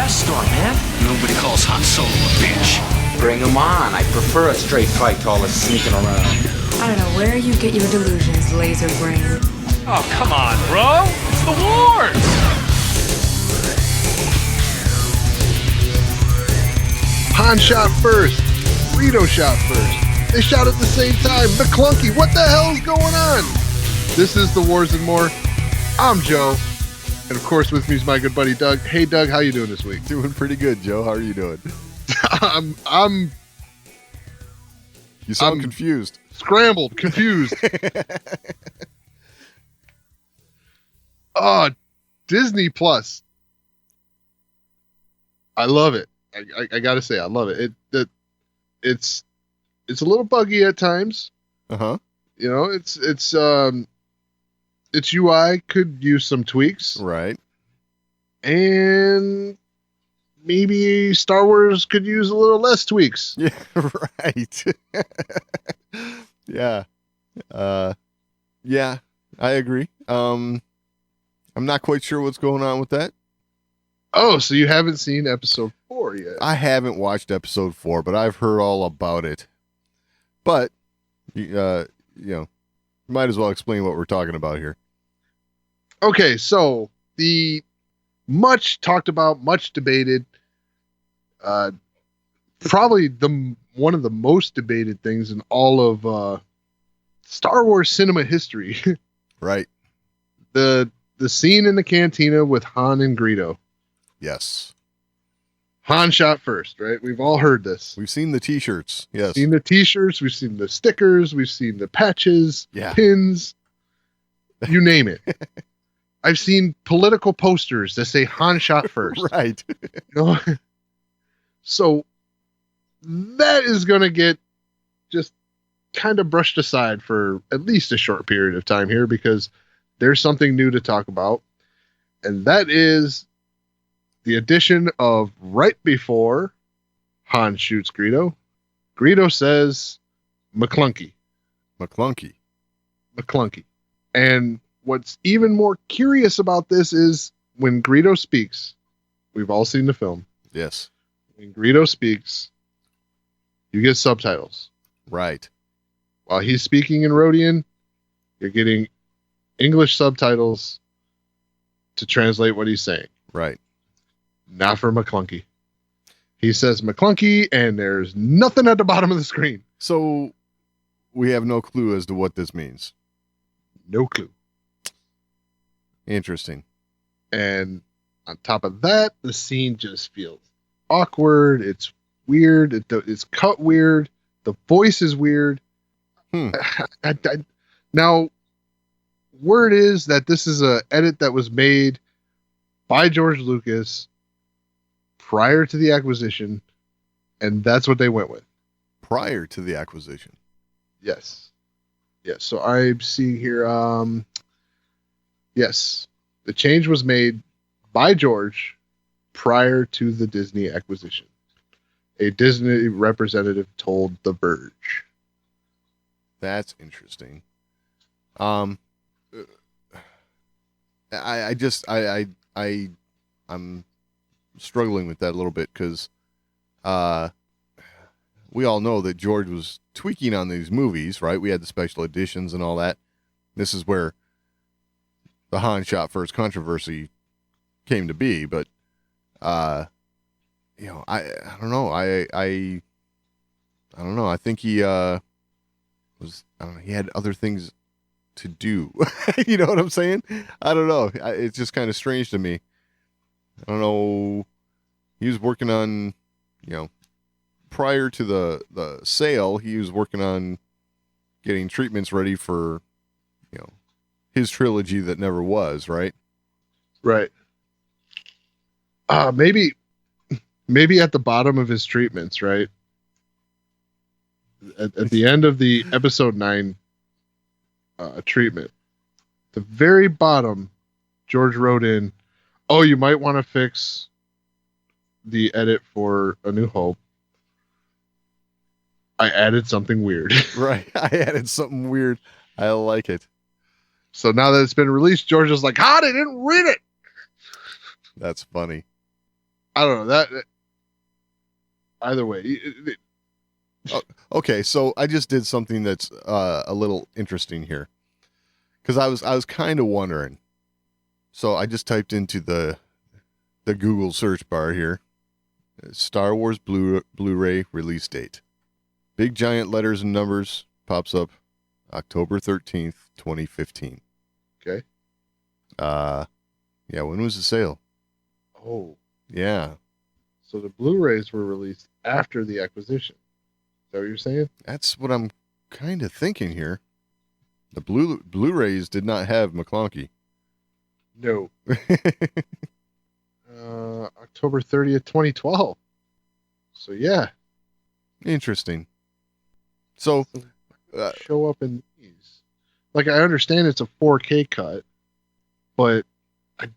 Store, man. Nobody calls Han Solo a bitch. Bring him on. I prefer a straight fight to all this sneaking around. I don't know where you get your delusions, laser brain. Oh, come on, bro. It's the wars. Han shot first. Greedo shot first. They shot at the same time. McClunky, what the hell's going on? This is The Wars and More. I'm Joe. And of course, with me is my good buddy Doug. Hey, Doug, how you doing this week? Doing pretty good, Joe. How are you doing? You sound confused. Scrambled, confused. Disney Plus. I love it. I gotta say, I love it. It's a little buggy at times. You know, its UI could use some tweaks. Right. And maybe Star Wars could use a little less tweaks. Yeah, right. Yeah. Yeah, I agree. I'm not quite sure what's going on with that. Oh, so you haven't seen episode 4 yet? I haven't watched episode 4, but I've heard all about it. But, you might as well explain what we're talking about here. Okay, so the much talked about, much debated, probably one of the most debated things in all of Star Wars cinema history. Right. The scene in the cantina with Han and Greedo. Yes. Han shot first, right? We've all heard this. We've seen the t-shirts. Yes. Seen the t-shirts, we've seen the stickers, we've seen the patches, yeah, pins, you name it. I've seen political posters that say Han shot first. Right. You know? So that is going to get just kind of brushed aside for at least a short period of time here, because there's something new to talk about. And that is the addition of right before Han shoots Greedo. Greedo says, McClunky. McClunky. And what's even more curious about this is when Greedo speaks, we've all seen the film. Yes. When Greedo speaks, you get subtitles. Right. While he's speaking in Rhodian, you're getting English subtitles to translate what he's saying. Right. Not for McClunky. He says McClunky, and there's nothing at the bottom of the screen. So we have no clue as to what this means. No clue. Interesting. And on top of that, the scene just feels awkward. It's weird. It's cut weird. The voice is weird. Now, word is that this is an edit that was made by George Lucas prior to the acquisition, and that's what they went with. Prior to the acquisition? Yes. So I'm seeing here, yes, the change was made by George prior to the Disney acquisition. A Disney representative told The Verge. That's interesting. I'm struggling with that a little bit because we all know that George was tweaking on these movies, right? We had the special editions and all that. This is where the Han shot first controversy came to be, but I don't know. I don't know. I think he he had other things to do. You know what I'm saying? I don't know. It's just kind of strange to me. I don't know. He was working on, prior to the sale, he was working on getting treatments ready for, his trilogy that never was, right? Right. Maybe at the bottom of his treatments, right? At the end of the episode 9 treatment, the very bottom, George wrote in, "Oh, you might want to fix the edit for A New Hope. I added something weird." Right. I added something weird. I like it. So now that it's been released, George is like, "Ah, they didn't read it." That's funny. I don't know that. Either way, Okay, so I just did something that's a little interesting here, because I was kind of wondering. So I just typed into the Google search bar here, Star Wars Blu-ray release date. Big giant letters and numbers pops up, October 13th, 2015. okay. Yeah, when was the sale? Oh, Yeah, so the Blu-rays were released after the acquisition. Is that what you're saying? that's what I'm kind of thinking here. The Blu-rays did not have McClunky. No. October 30th, 2012. So yeah, Interesting. So, show up in these. Like, I understand it's a 4K cut, but I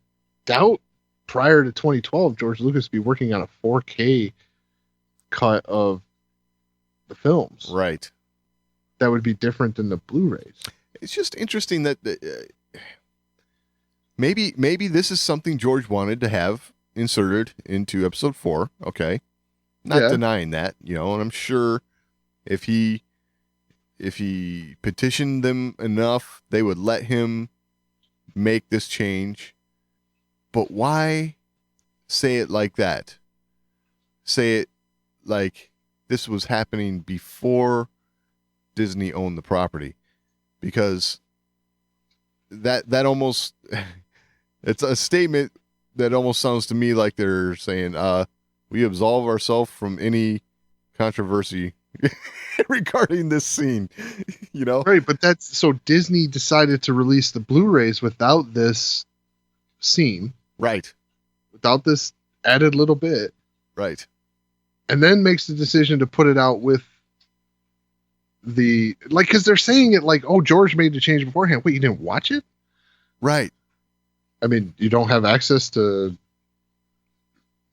doubt prior to 2012 George Lucas would be working on a 4K cut of the films. right. That would be different than the Blu-rays. It's just interesting that maybe this is something George wanted to have inserted into episode 4. Okay. Not Yeah. denying that, and I'm sure if he petitioned them enough, they would let him make this change. But why say it like that? Say it like this was happening before Disney owned the property, because that almost it's a statement that almost sounds to me like they're saying, we absolve ourselves from any controversy regarding this scene, Right, but that's so Disney decided to release the Blu-rays without this scene, Right. without this added little bit, Right. and then makes the decision to put it out with the, like, because they're saying it like, oh, George made the change beforehand. Wait, you didn't watch it? Right. I mean, you don't have access to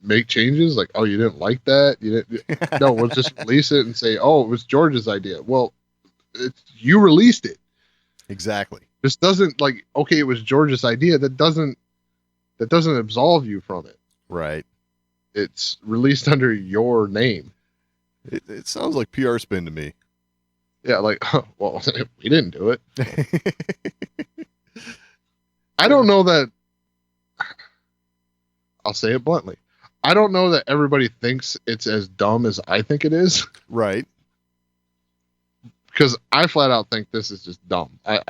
make changes? Like, oh, you didn't like that? You didn't? No, we'll just release it and say, oh, it was George's idea. Well, you released it. Exactly. This doesn't, like, okay, it was George's idea. That doesn't absolve you from it. Right. It's released under your name. It sounds like PR spin to me. Yeah, like, well, we didn't do it. I don't know that. I'll say it bluntly. I don't know that everybody thinks it's as dumb as I think it is, Right. because I flat out think this is just dumb. Nice.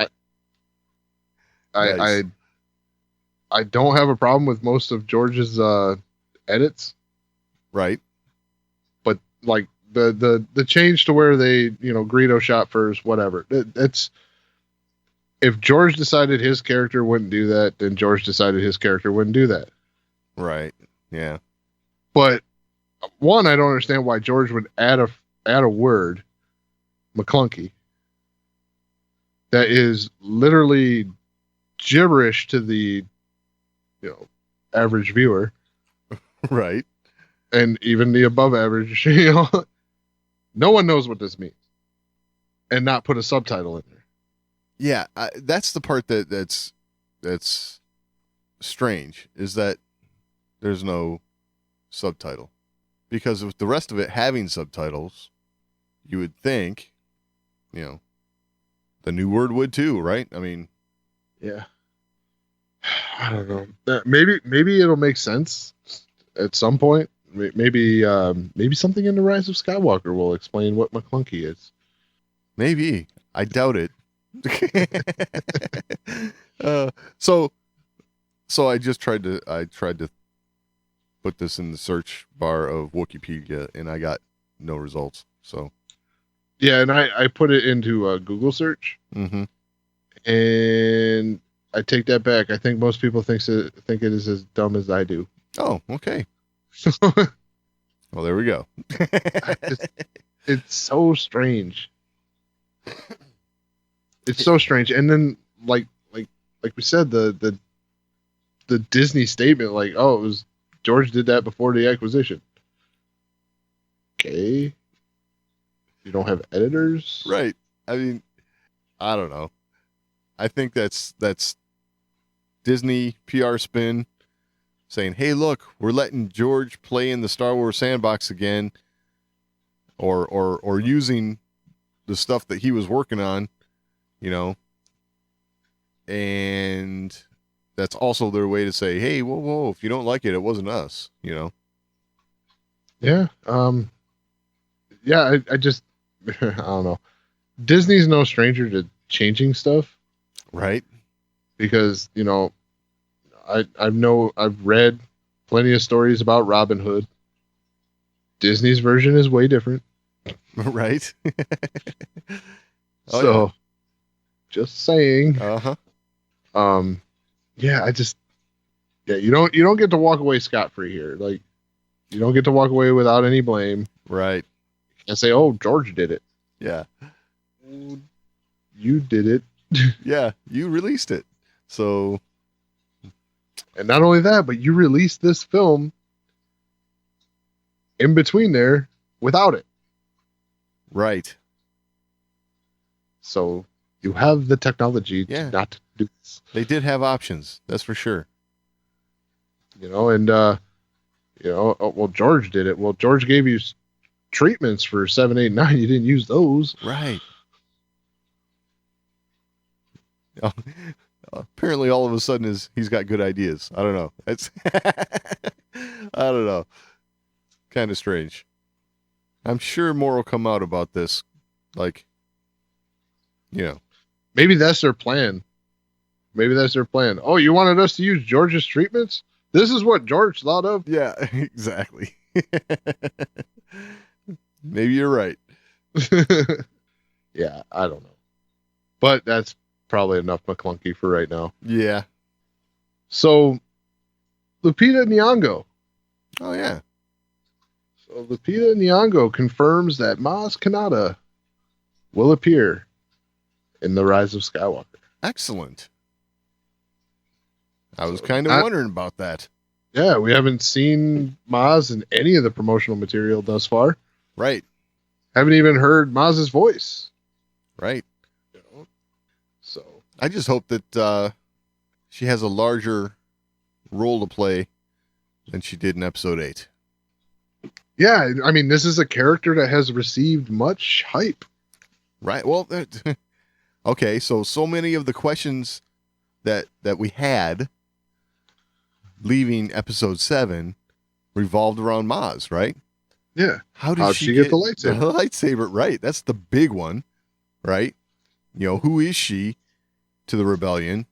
I don't have a problem with most of George's edits, Right. but like the change to where they, Greedo shot first, whatever. It's, if George decided his character wouldn't do that, then George decided his character wouldn't do that. Right. Yeah. But one, I don't understand why George would add a word, McClunky, that is literally gibberish to the average viewer, Right. and even the above average. No one knows what this means, and not put a subtitle in there. Yeah. That's the part that's strange, is that there's no subtitle, because with the rest of it having subtitles, you would think, the new word would too, right? I mean, Yeah. I don't know. Maybe it'll make sense at some point. Maybe something in the Rise of Skywalker will explain what McClunky is. maybe. I doubt it. So I tried to put this in the search bar of Wikipedia, and I got no results. So Yeah, and I put it into Google search, mm-hmm. and I take that back. I think most people think it is as dumb as I do. Oh, okay. Well, there we go. It's so strange. It's so strange. And then like we said, the Disney statement, like, oh, it was George did that before the acquisition. Okay. You don't have editors? Right. I mean, I don't know. I think that's Disney PR spin saying, "Hey, look, we're letting George play in the Star Wars sandbox again," or using the stuff that he was working on, you know, and that's also their way to say, "Hey, whoa, if you don't like it, it wasn't us," you know. Yeah. Yeah. I just I don't know. Disney's no stranger to changing stuff Right? because I've read plenty of stories about Robin Hood. Disney's version is way different. Right? Oh, So just saying. yeah. Uh-huh. Yeah, you don't get to walk away scot-free here. Like, you don't get to walk away without any blame Right. and say, "Oh, George did it." Yeah. You did it. Yeah, you released it. So, And not only that, but you released this film in between there without it. right. So you have the technology Yeah. to not do this. They did have options. That's for sure. And well, George did it. Well, George gave you treatments for 7, 8, 9. You didn't use those. Right. Oh, apparently, all of a sudden, he's got good ideas. I don't know. It's I don't know. Kind of strange. I'm sure more will come out about this. Like, Maybe that's their plan. Oh, you wanted us to use George's treatments? This is what George thought of. Yeah, exactly. Maybe you're right. Yeah, I don't know. But that's probably enough McClunky for right now. Yeah. So, Lupita Nyong'o. Oh, yeah. So, Lupita Nyong'o confirms that Maz Kanata will appear in The Rise of Skywalker. Excellent. I was kind of wondering about that. Yeah, we haven't seen Maz in any of the promotional material thus far. Right. Haven't even heard Maz's voice. Right. So I just hope that she has a larger role to play than she did in episode 8. yeah, I mean, this is a character that has received much hype. Right. Well, okay. So many of the questions that we had leaving episode 7 revolved around Maz, right? Yeah. How'd she get the lightsaber? The lightsaber, right? That's the big one, right? Who is she to the rebellion?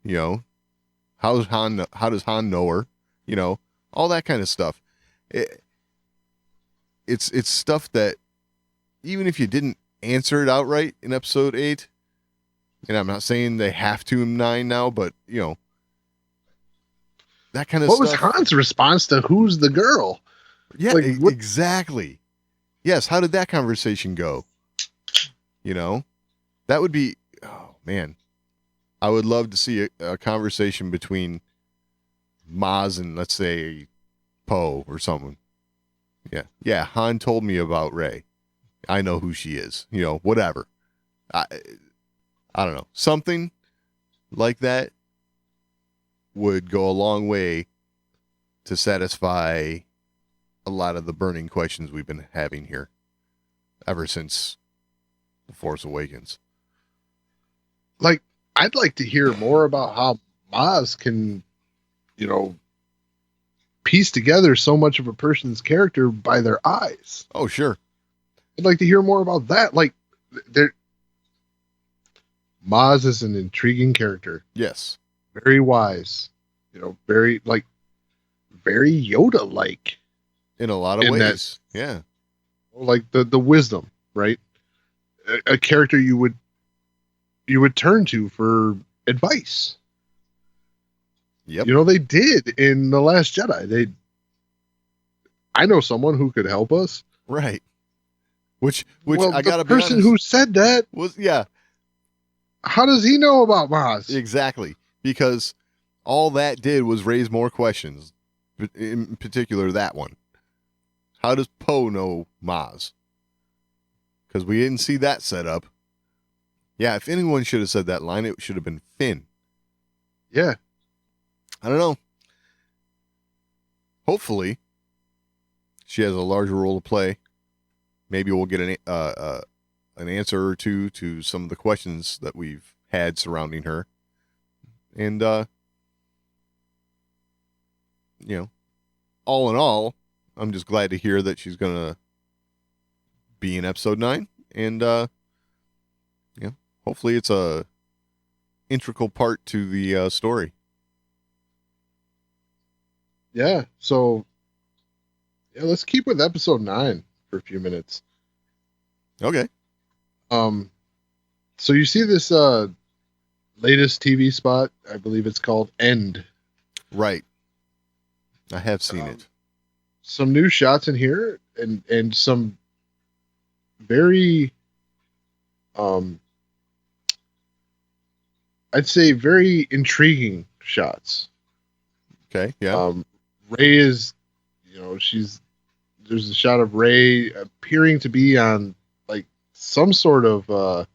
How does Han know her? All that kind of stuff. It's stuff that even if you didn't answer it outright in episode 8, and I'm not saying they have to in 9 now, but that kind of What stuff. was Han's response to who's the girl? Yeah, Like, what- exactly. Yes, how did that conversation go? That would be, oh man, I would love to see a conversation between Maz and, let's say, Poe or someone. Yeah, Han told me about Rey. I know who she is. Whatever. I don't know. Something like that would go a long way to satisfy a lot of the burning questions we've been having here ever since The Force Awakens. Like, I'd like to hear more about how Maz can, piece together so much of a person's character by their eyes. Oh, sure. I'd like to hear more about that. Like, Maz is an intriguing character. Yes. Very wise. Very Yoda-like. In a lot of In ways. Yeah. Like the wisdom, right? A character you would turn to for advice. Yep. They did in The Last Jedi. I know someone who could help us. Right. Which well, I gotta the be honest, person who said that was, yeah, how does he know about Maz? exactly. Because all that did was raise more questions. In particular, that one. How does Poe know Maz? Because we didn't see that set up. Yeah, if anyone should have said that line, it should have been Finn. Yeah. I don't know. hopefully she has a larger role to play. Maybe we'll get an answer or two to some of the questions that we've had surrounding her. And, all in all, I'm just glad to hear that she's going to be in episode 9. And, hopefully it's a integral part to the story. Yeah. So, let's keep with episode 9 for a few minutes. Okay. So you see this latest TV spot? I believe it's called End. Right. I have seen it. Some new shots in here, and some very, I'd say very intriguing shots. Okay. Yeah. Rey is, there's a shot of Rey appearing to be on like some sort of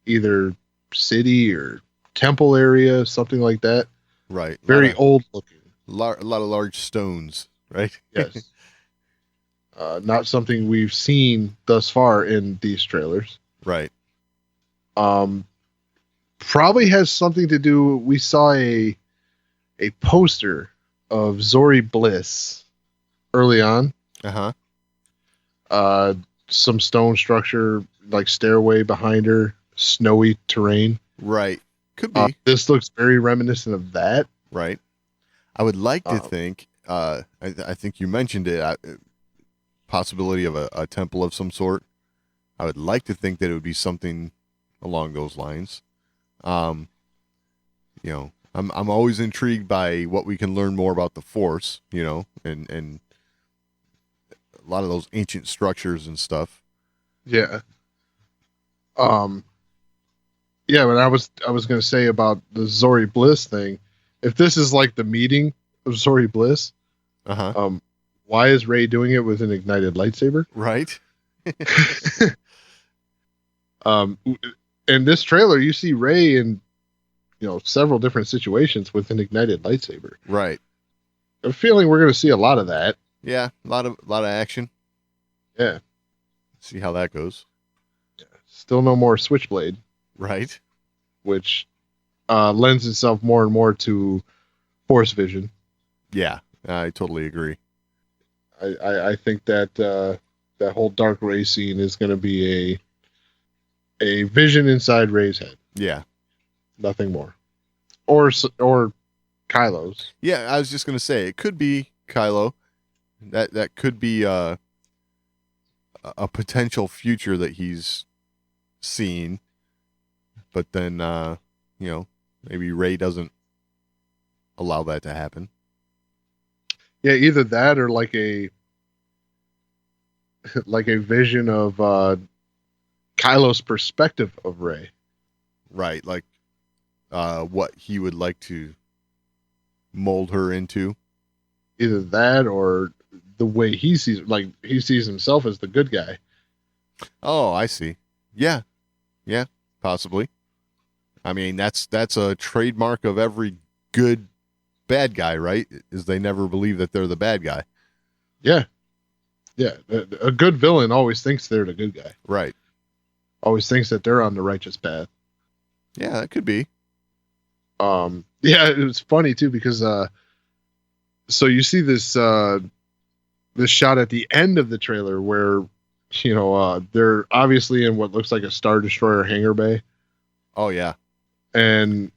either city or temple area, something like that. Right. Very old looking. A lot of large stones, right? Yes. Not something we've seen thus far in these trailers. Right. Probably has something to do. We saw a poster of Zori Bliss early on. Some stone structure, like stairway behind her, snowy terrain. Right. Could be. This looks very reminiscent of that. Right. I would like to think, I think you mentioned it, possibility of a temple of some sort. I would like to think that it would be something along those lines. I'm always intrigued by what we can learn more about the Force, and a lot of those ancient structures and stuff. Yeah. Yeah, but I was going to say about the Zori Bliss thing. If this is like the meeting of Zori Bliss, why is Rey doing it with an ignited lightsaber? Right. In this trailer, you see Rey in, several different situations with an ignited lightsaber. Right. I'm feeling we're going to see a lot of that. Yeah, a lot of action. Yeah. See how that goes. Still no more Switchblade. Right. Which lends itself more and more to Force vision. Yeah, I totally agree. I think that that whole dark Rey scene is going to be a vision inside Rey's head. Yeah. Nothing more. Or Kylo's. Yeah, I was just going to say, it could be Kylo. That could be a potential future that he's seen. But then, maybe Rey doesn't allow that to happen. Yeah, either that or like a vision of Kylo's perspective of Rey. Right, like what he would like to mold her into. Either that or the way he sees himself as the good guy. Oh, I see. Yeah, possibly. I mean, that's a trademark of every good bad guy, right? Is they never believe that they're the bad guy. Yeah. A good villain always thinks they're the good guy. Right. Always thinks that they're on the righteous path. Yeah, that could be. Yeah, it was funny too because so you see this this shot at the end of the trailer where they're obviously in what looks like a Star Destroyer hangar bay. Oh yeah. And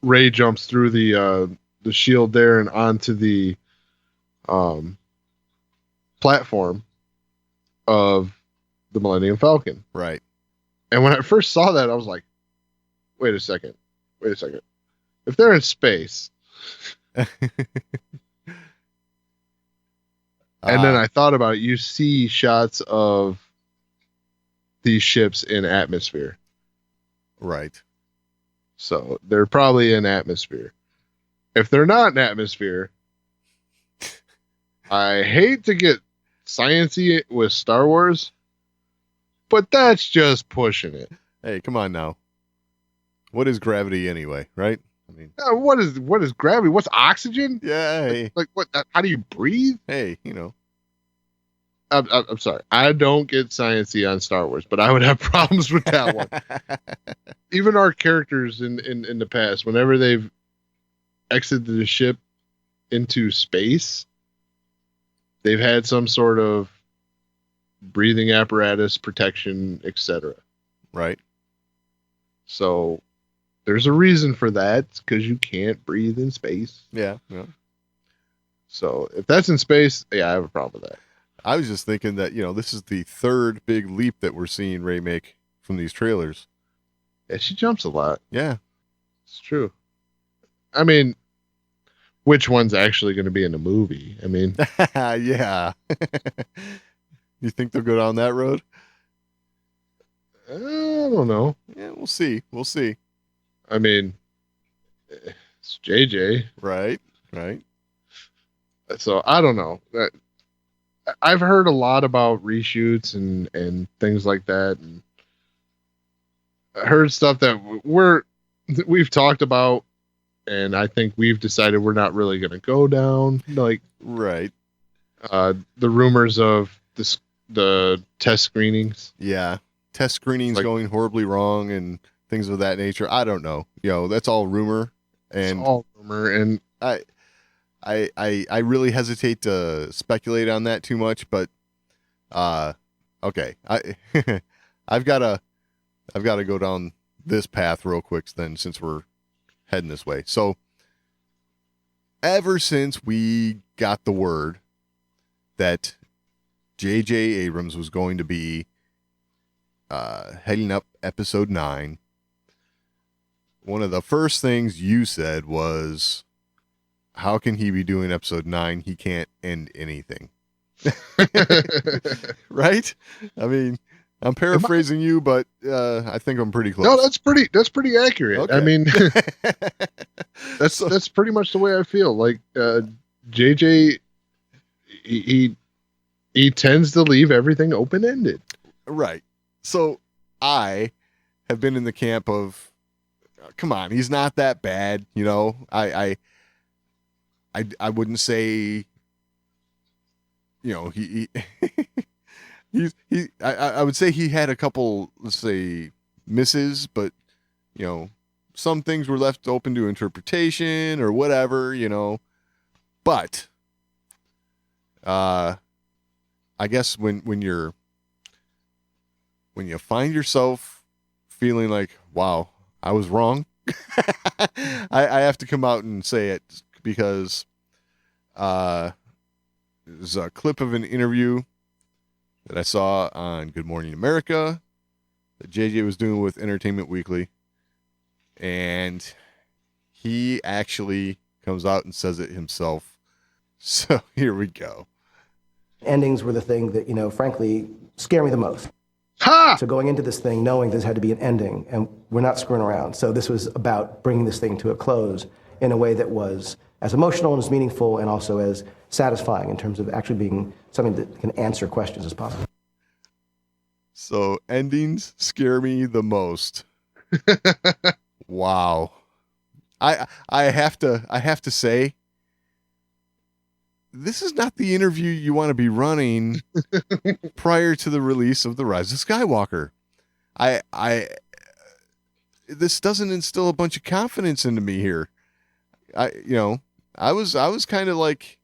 Rey jumps through the shield there and onto the platform of the Millennium Falcon. Right. And when I first saw that, I was like, wait a second. If they're in space. And then I thought about it. You see shots of these ships in atmosphere. Right. So they're probably in atmosphere. If they're not in atmosphere, I hate to get sciencey with Star Wars, but that's just pushing it. Hey, come on now. What is gravity anyway, right? I mean, what is gravity? What's oxygen? yeah, hey, Like what? How do you breathe? hey, you know. I'm sorry. I don't get sciencey on Star Wars, but I would have problems with that one. Even our characters in the past, whenever they've exited the ship into space, they've had some sort of breathing apparatus, protection, etc. Right. So there's a reason for that, because you can't breathe in space. Yeah. Yeah. So if that's in space, yeah, I have a problem with that. I was just thinking that, this is the third big leap that we're seeing Rey make from these trailers. Yeah, she jumps a lot. Yeah. It's true. I mean, which one's actually going to be in the movie? I mean, yeah. You think they'll go down that road? I don't know. Yeah, we'll see. We'll see. I mean, it's JJ. Right. Right. So I don't know. I've heard a lot about reshoots and things like that, and I heard stuff that we've talked about, and I think we've decided we're not really going to go down. Like, right. The rumors of the test screenings. Yeah. Test screenings going horribly wrong and things of that nature. I don't know. That's all rumor. And it's all rumor, and I really hesitate to speculate on that too much, but okay. I've got to go down this path real quick then, since we're heading this way. So ever since we got the word that J.J. Abrams was going to be heading up episode 9, one of the first things you said was, how can he be doing episode 9? He can't end anything. Right? I mean, I'm paraphrasing you, but I think I'm pretty close. No, that's pretty accurate. Okay. I mean, that's pretty much the way I feel. Like JJ, he tends to leave everything open ended. Right. So I have been in the camp of, come on, he's not that bad. I wouldn't say, he I would say he had a couple, let's say, misses, but some things were left open to interpretation or whatever, but I guess when you find yourself feeling like, wow, I was wrong, I have to come out and say it, because there's a clip of an interview that I saw on Good Morning America that JJ was doing with Entertainment Weekly, and he actually comes out and says it himself. So here we go. Endings were the thing that, frankly, scare me the most. Ha! So going into this thing, knowing this had to be an ending, and we're not screwing around. So this was about bringing this thing to a close in a way that was as emotional and as meaningful and also as satisfying in terms of actually being something that can answer questions as possible. So endings scare me the most. Wow. I have to say, this is not the interview you want to be running prior to the release of The Rise of Skywalker. This doesn't instill a bunch of confidence into me here. I was kind of like,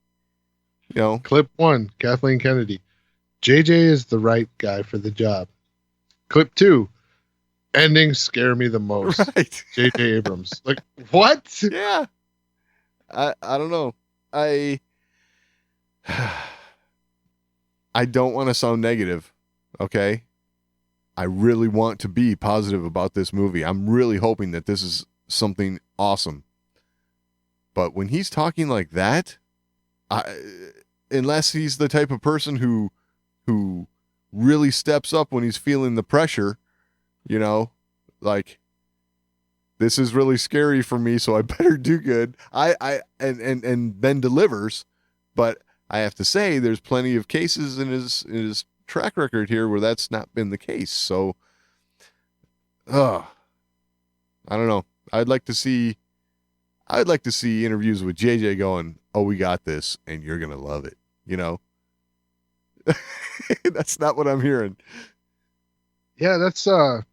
Clip 1, Kathleen Kennedy. JJ is the right guy for the job. Clip 2, endings scare me the most. Right. JJ Abrams. Like, what? Yeah. I don't know. I don't want to sound negative, okay? I really want to be positive about this movie. I'm really hoping that this is something awesome. But when he's talking like that, unless he's the type of person who really steps up when he's feeling the pressure, like, this is really scary for me, so I better do good. And then delivers. But I have to say, there's plenty of cases in his track record here where that's not been the case. So, I don't know. I'd like to see I'd like to see interviews with JJ going, "Oh, we got this, and you're gonna love it." You know, that's not what I'm hearing. Yeah, that's the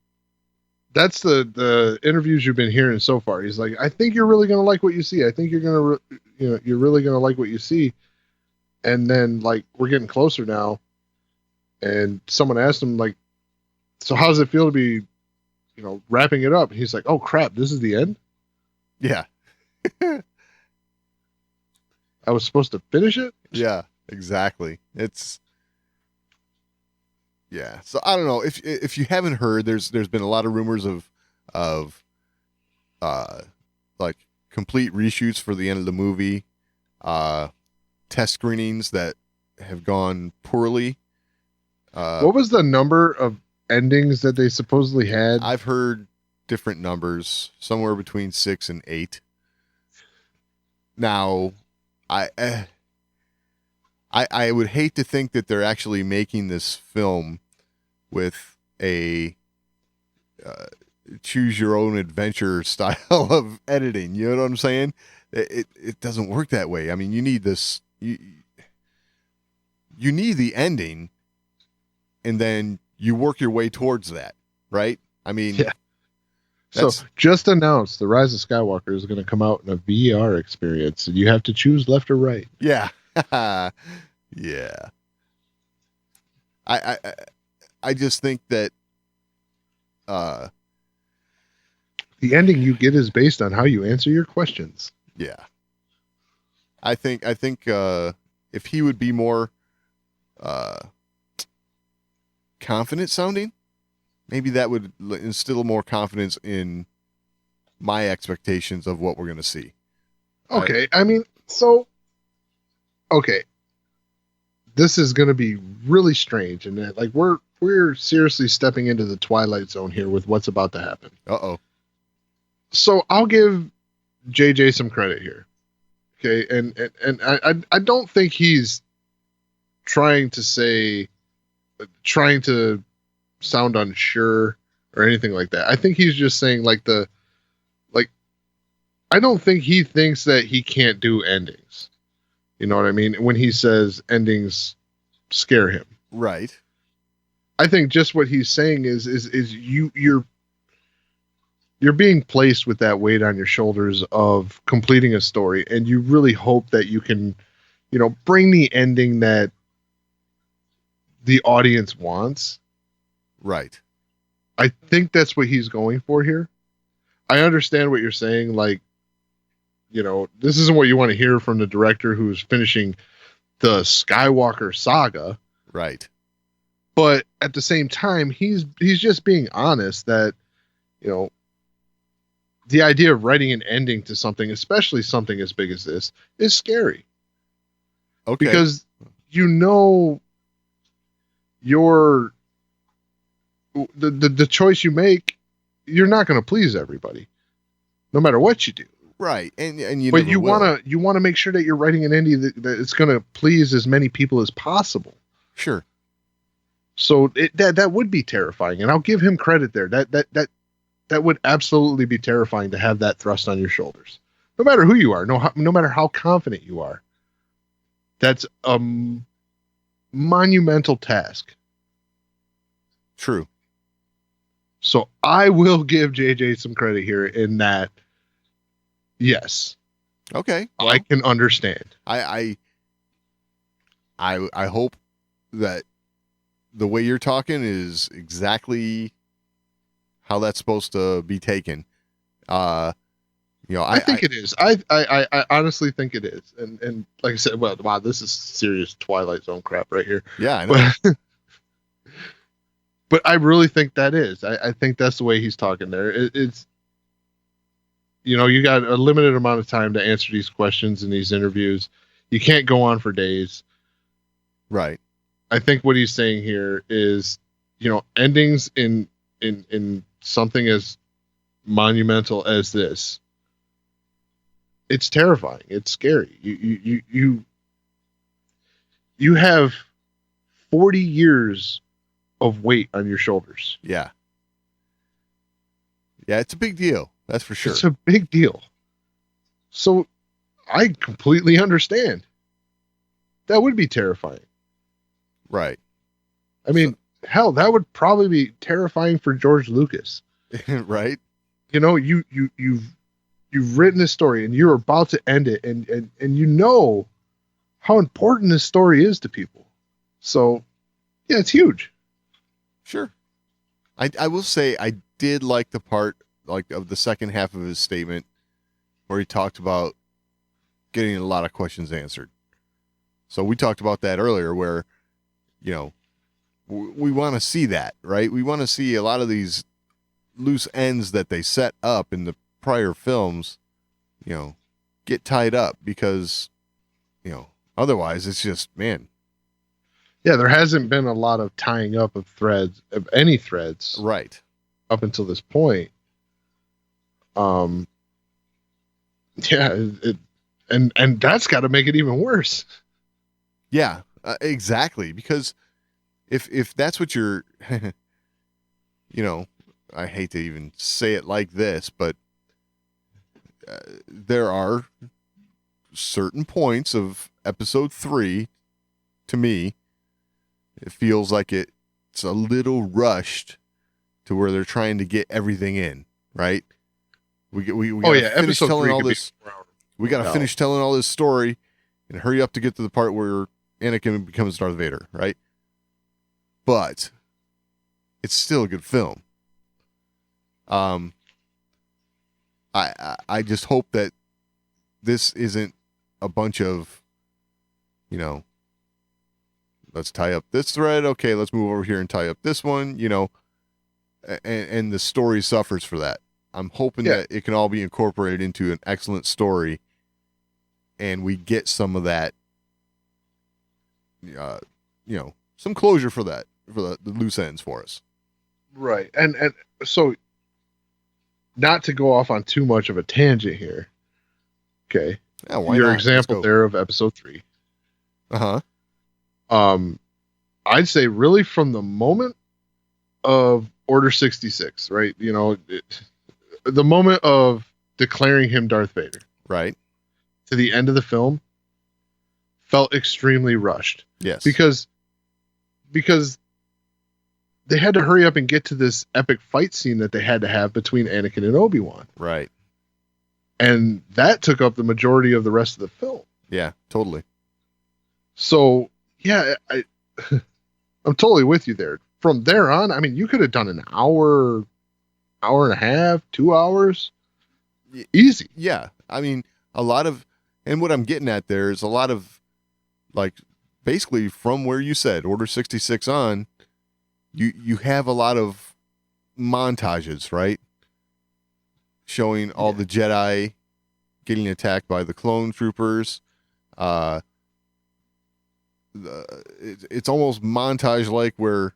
interviews you've been hearing so far. He's like, I think you're really gonna like what you see. I think you're gonna you're really gonna like what you see. And then like we're getting closer now, and someone asked him like, so how does it feel to be, wrapping it up? And he's like, oh crap, this is the end. Yeah. I was supposed to finish it. Yeah, exactly. So I don't know if you haven't heard, there's been a lot of rumors of like complete reshoots for the end of the movie, test screenings that have gone poorly. What was the number of endings that they supposedly had? I've heard different numbers, somewhere between 6 and 8. Now, I would hate to think that they're actually making this film with a choose your own adventure style of editing. You know what I'm saying? It doesn't work that way. I mean, you need this. You need the ending, and then you work your way towards that, right? I mean, yeah. So just announced the Rise of Skywalker is going to come out in a VR experience, and you have to choose left or right. Yeah. Yeah. I just think that the ending you get is based on how you answer your questions. Yeah. I think if he would be more confident sounding, maybe that would instill more confidence in my expectations of what we're going to see. Okay. Okay. This is going to be really strange. And like, we're seriously stepping into the Twilight Zone here with what's about to happen. Uh-oh. So I'll give JJ some credit here. Okay. And I don't think he's trying to sound unsure or anything like that. I think he's just saying I don't think he thinks that he can't do endings. You know what I mean? When he says endings scare him. Right. I think just what he's saying is you're being placed with that weight on your shoulders of completing a story, and you really hope that you can, bring the ending that the audience wants. Right. I think that's what he's going for here. I understand what you're saying. Like, this isn't what you want to hear from the director who's finishing the Skywalker saga. Right. But at the same time, he's just being honest that, the idea of writing an ending to something, especially something as big as this, is scary. Okay. Because the choice you make, you're not going to please everybody, no matter what you do. Right, and but you want to make sure that you're writing an ending that it's going to please as many people as possible. Sure. So that would be terrifying, and I'll give him credit there. That would absolutely be terrifying to have that thrust on your shoulders, no matter who you are, no matter how confident you are. That's a monumental task. True. So I will give JJ some credit here in that. Yes. Okay. Well, I can understand. I hope that the way you're talking is exactly how that's supposed to be taken. I think it is. I honestly think it is. And like I said, wow, this is serious Twilight Zone crap right here. Yeah, I know. But I really think that is. I think that's the way he's talking there. It's, you got a limited amount of time to answer these questions in these interviews. You can't go on for days. Right. I think what he's saying here is, endings in something as monumental as this, it's terrifying. It's scary. You have 40 years of weight on your shoulders. Yeah. Yeah, it's a big deal. That's for sure. It's a big deal. So I completely understand. That would be terrifying. Right. I mean, hell, that would probably be terrifying for George Lucas. Right. You know, you've written this story and you're about to end it, and you know how important this story is to people. So yeah, it's huge. Sure. I will say I did like the part like of the second half of his statement where he talked about getting a lot of questions answered. So we talked about that earlier where, you know, we want to see that, right? We want to see a lot of these loose ends that they set up in the prior films, you know, get tied up because, you know, otherwise it's just, man. Yeah, there hasn't been a lot of tying up of threads, of any threads, Right. up until this point. Yeah, and that's got to make it even worse. Yeah, exactly. Because if that's what you're, you know, I hate to even say it like this, but there are certain points of episode 3, to me, it feels like it's a little rushed to where they're trying to get everything in, right? We gotta finish telling all this. We got to finish telling all this story and hurry up to get to the part where Anakin becomes Darth Vader, right? But it's still a good film. I just hope that this isn't a bunch of, you know, let's tie up this thread. Okay, let's move over here and tie up this one, you know, and the story suffers for that. I'm hoping that it can all be incorporated into an excellent story and we get some of that, you know, some closure for that, for the loose ends for us. Right. And so, not to go off on too much of a tangent here. Okay. Yeah, why Your not? example there of episode 3. Uh-huh. I'd say really from the moment of Order 66, right? You know, the moment of declaring him Darth Vader, Right. to the end of the film felt extremely rushed. Yes. Because they had to hurry up and get to this epic fight scene that they had to have between Anakin and Obi-Wan. Right. And that took up the majority of the rest of the film. Yeah, totally. So, yeah, I'm totally with you there. From there on, I mean, you could have done an hour and a half, 2 hours. Easy. Yeah. I mean, a lot of, and what I'm getting at there is a lot of, like, basically from where you said Order 66 on, you have a lot of montages, right? Showing all the Jedi getting attacked by the clone troopers. It's almost montage-like where,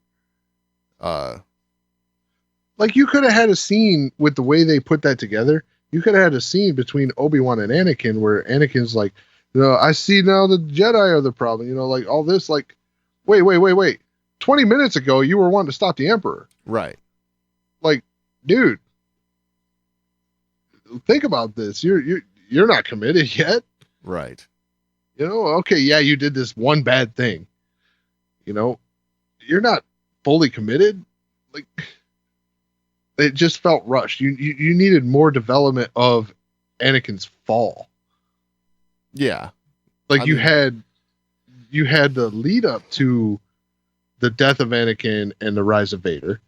like you could have had a scene with the way they put that together. You could have had a scene between Obi-Wan and Anakin where Anakin's like, you know, I see now the Jedi are the problem. You know, like all this, like, wait. 20 minutes ago, you were wanting to stop the Emperor. right. Like, dude, think about this. You're not committed yet. Right. You know, okay, yeah, you did this one bad thing. You know, you're not fully committed. Like, it just felt rushed. You needed more development of Anakin's fall. Yeah. Like you had the lead up to the death of Anakin and the rise of Vader,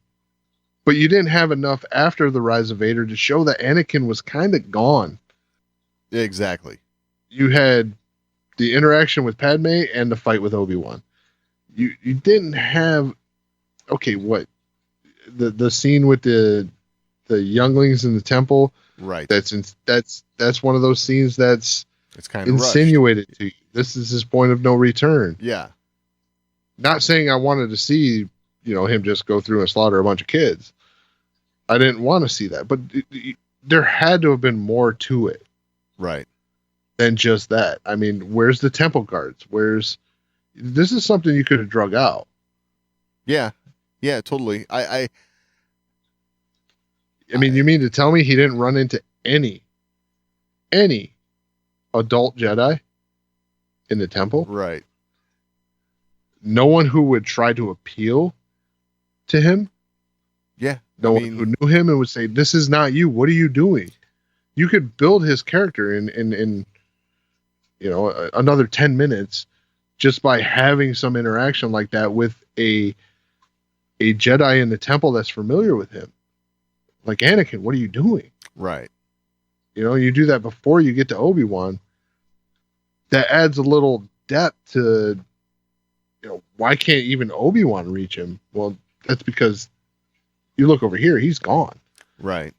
but you didn't have enough after the rise of Vader to show that Anakin was kind of gone. Exactly. You had the interaction with Padme and the fight with Obi-Wan. You didn't have, okay, what the scene with the younglings in the temple. Right. That's one of those scenes that's It's kind of insinuated to you. This is his point of no return. Yeah. Not saying I wanted to see, you know, him just go through and slaughter a bunch of kids. I didn't want to see that, but there had to have been more to it. Right. Than just that. I mean, where's the temple guards? This is something you could have drug out. Yeah. Yeah, totally. I mean, you mean to tell me he didn't run into any adult Jedi in the temple. Right. No one who would try to appeal to him. Yeah. No one who knew him and would say, "This is not you. What are you doing?" You could build his character in another 10 minutes just by having some interaction like that with a Jedi in the temple that's familiar with him. Like, Anakin, what are you doing? Right. You do that before you get to Obi-Wan. That adds a little depth to, why can't even Obi-Wan reach him? Well, that's because you look over here, he's gone. Right.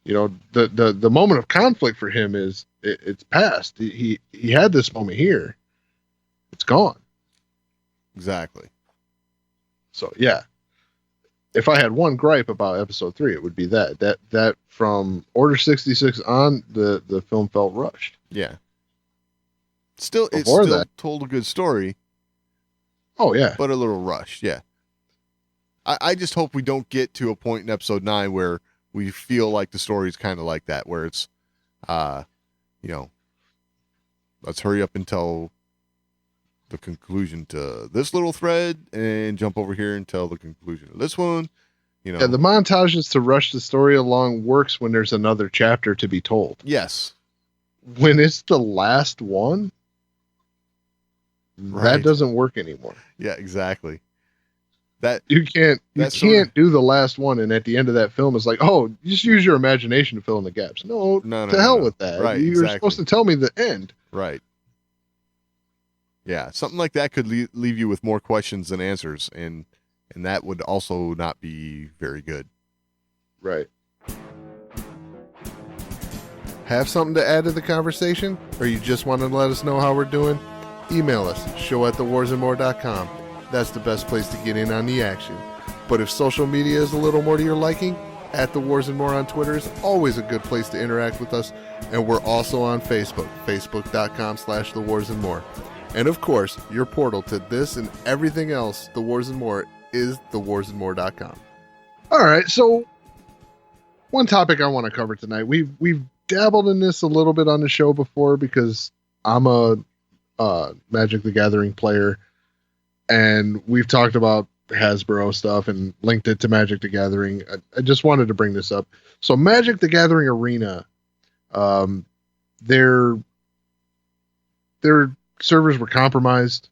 The moment of conflict for him is it's past. He had this moment here. It's gone. Exactly. So yeah. If I had one gripe about episode 3, it would be that from Order 66 on, the film felt rushed. Yeah. It still told a good story. Oh yeah. But a little rushed, yeah. I just hope we don't get to a point in episode 9 where we feel like the story is kind of like that, where it's, let's hurry up and tell the conclusion to this little thread and jump over here and tell the conclusion of this one. Yeah, the montages to rush the story along works when there's another chapter to be told. Yes. When it's the last one, right. That doesn't work anymore. Yeah, exactly. That you can't do the last one, and at the end of that film, it's like, oh, just use your imagination to fill in the gaps. No, hell with that. Right, You're supposed to tell me the end. Right. Yeah, something like that could leave you with more questions than answers, and that would also not be very good. Right. Have something to add to the conversation, or you just want to let us know how we're doing? Email us, show@thewarsandmore.com. That's the best place to get in on the action. But if social media is a little more to your liking, @TheWarsandMore on Twitter is always a good place to interact with us. And we're also on Facebook, facebook.com/TheWarsandMore. And of course, your portal to this and everything else, The Wars and More, is thewarsandmore.com. All right, so one topic I want to cover tonight. We've dabbled in this a little bit on the show before because I'm a Magic the Gathering player. And we've talked about Hasbro stuff and linked it to Magic the Gathering. I just wanted to bring this up. So Magic the Gathering Arena, their servers were compromised.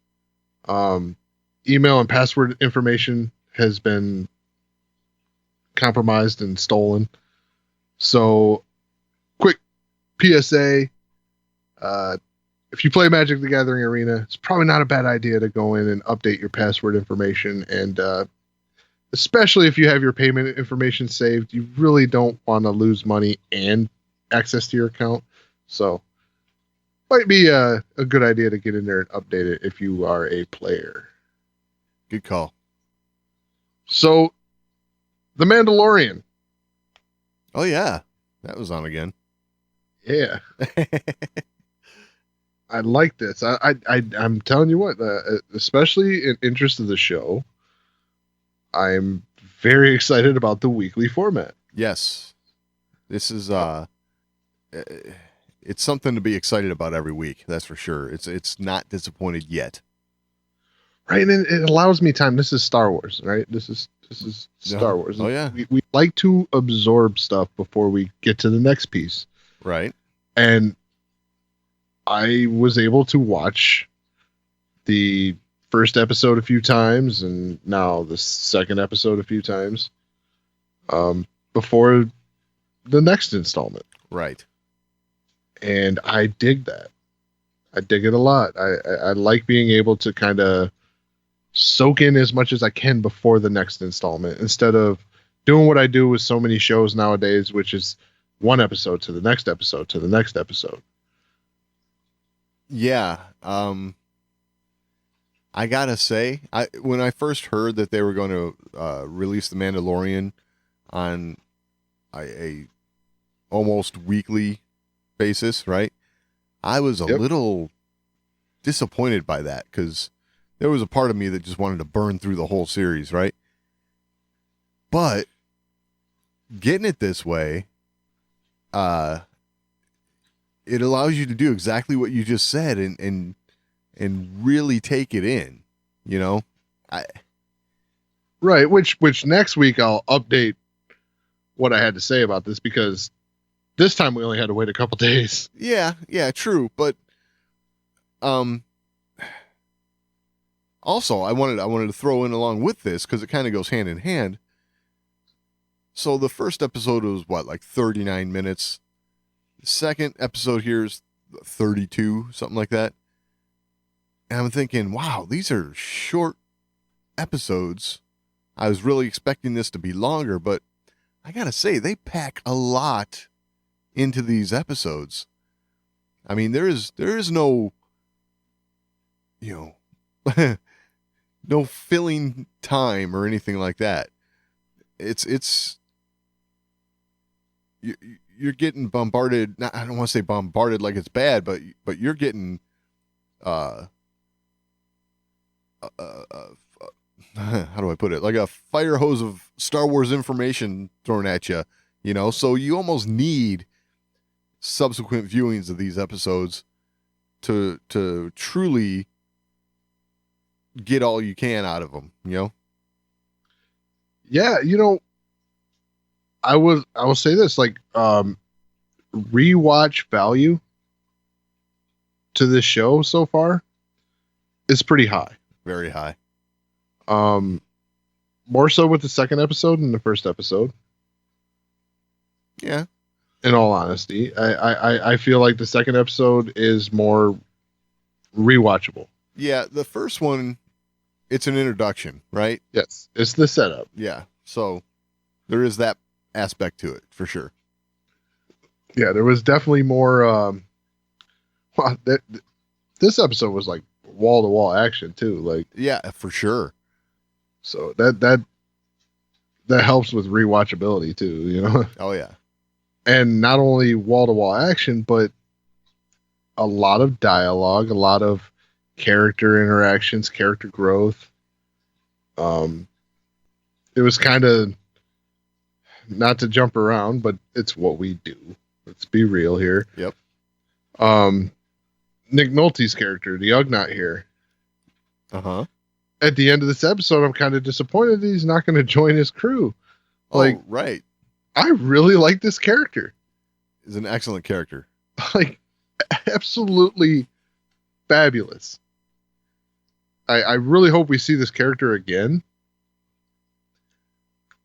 Email and password information has been compromised and stolen. So quick PSA, if you play Magic the Gathering Arena, it's probably not a bad idea to go in and update your password information. And especially if you have your payment information saved, you really don't want to lose money and access to your account. So might be a good idea to get in there and update it if you are a player. Good call. So, The Mandalorian. Oh, yeah. That was on again. Yeah. I like this. I'm telling you what, especially in interest of the show, I'm very excited about the weekly format. Yes. This is it's something to be excited about every week. That's for sure. It's not disappointed yet. Right, and it allows me time. This is Star Wars, right? This is Star Wars. Oh yeah. We like to absorb stuff before we get to the next piece. Right. And I was able to watch the first episode a few times and now the second episode a few times before the next installment. Right. And I dig that. I dig it a lot. I like being able to kind of soak in as much as I can before the next installment instead of doing what I do with so many shows nowadays, which is one episode to the next episode to the next episode. Yeah. I gotta say, when I first heard that they were going to release The Mandalorian on a almost weekly basis, right? I was a little disappointed by that because there was a part of me that just wanted to burn through the whole series, right? But getting it this way, it allows you to do exactly what you just said and really take it in, you know. Right, which next week I'll update what I had to say about this, because this time we only had to wait a couple days. Yeah, true, but also I wanted to throw in along with this, because it kind of goes hand in hand. So the first episode was like 39 minutes. The second episode here is 32, something like that. And I'm thinking, wow, these are short episodes. I was really expecting this to be longer, but I gotta say, they pack a lot into these episodes. I mean, there is no, no filling time or anything like that. You're getting bombarded. I don't want to say bombarded like it's bad, but you're getting how do I put it? Like a fire hose of Star Wars information thrown at you, so you almost need subsequent viewings of these episodes to truly get all you can out of them, Yeah, I will say this, like, rewatch value to this show so far is pretty high. Very high. More so with the second episode than the first episode. Yeah. In all honesty, I feel like the second episode is more rewatchable. Yeah, the first one, it's an introduction, right? Yes, it's the setup. Yeah, so there is that aspect to it for sure. Yeah, there was definitely more. This episode was like wall to wall action too. Like, yeah, for sure. So that helps with rewatchability too. Oh yeah. And not only wall to wall action, but a lot of dialogue, a lot of character interactions, character growth. It was kind of, not to jump around, but it's what we do. Let's be real here. Yep. Nick Nolte's character, the Ugnaught here. Uh-huh. At the end of this episode, I'm kind of disappointed that he's not going to join his crew. Like, right. I really like this character. He's an excellent character. Like, absolutely fabulous. I really hope we see this character again,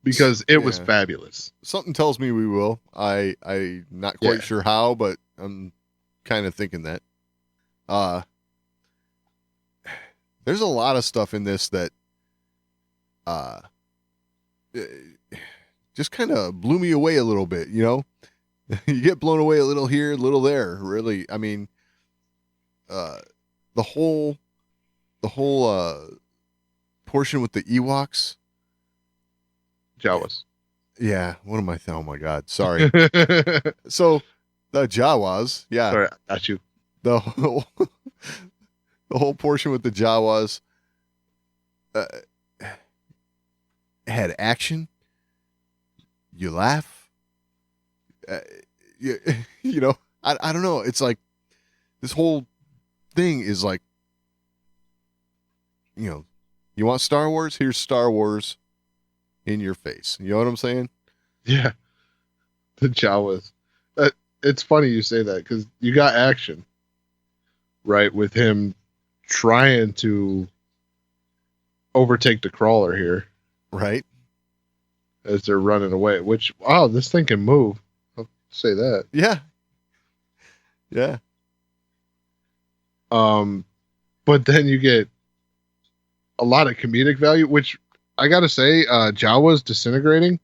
because it was fabulous. Something tells me we will. I'm not quite sure how, but I'm kind of thinking that. There's a lot of stuff in this that just kind of blew me away a little bit, You get blown away a little here, a little there, really. I mean, the whole portion with the Ewoks. Jawas. Yeah, what am I? Oh my God, sorry. So the Jawas, yeah. Sorry, I got you. The whole portion with the Jawas had action. You laugh. I don't know. It's like this whole thing is like, you want Star Wars? Here's Star Wars in your face. You know what I'm saying? Yeah. The Jawas. It's funny you say that, because you got action, right? With him trying to overtake the crawler here. Right. As they're running away, which, wow, this thing can move. I'll say that. Yeah. Yeah. But then you get a lot of comedic value, which I gotta say, Jawa's disintegrating.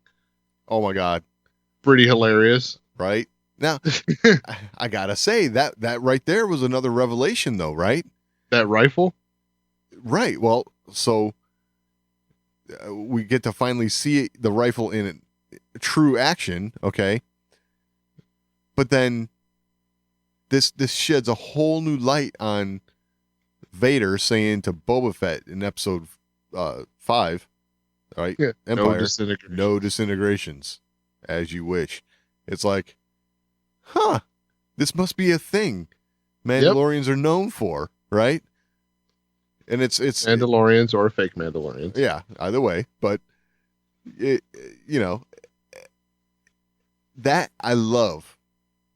Oh my God. Pretty hilarious. Right. Now, I gotta say that right there was another revelation, though, right? That rifle? Right. Well, so we get to finally see the rifle in true action, okay? But then this sheds a whole new light on Vader saying to Boba Fett in episode 5, right? Yeah. Empire, no disintegrations, as you wish. It's like, this must be a thing Mandalorians are known for, right? And it's Mandalorians or fake Mandalorians. yeah, either way, but it, that I love,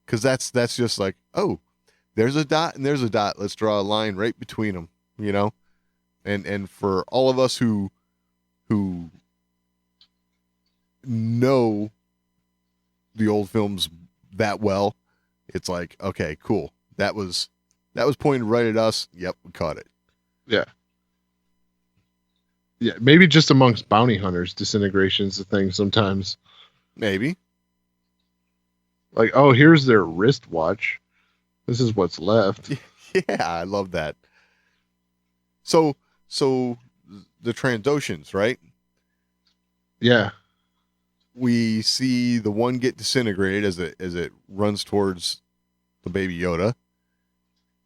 because that's just like, oh, there's a dot and there's a dot. Let's draw a line right between them, and for all of us who know the old films that well, it's like, okay, cool. That was pointed right at us. Yep, we caught it. Yeah. Yeah, maybe just amongst bounty hunters, disintegration's the thing sometimes. Maybe. Like, oh, here's their wristwatch. This is what's left. Yeah, I love that. So the Trandoshans, right? Yeah. We see the one get disintegrated as it runs towards the Baby Yoda,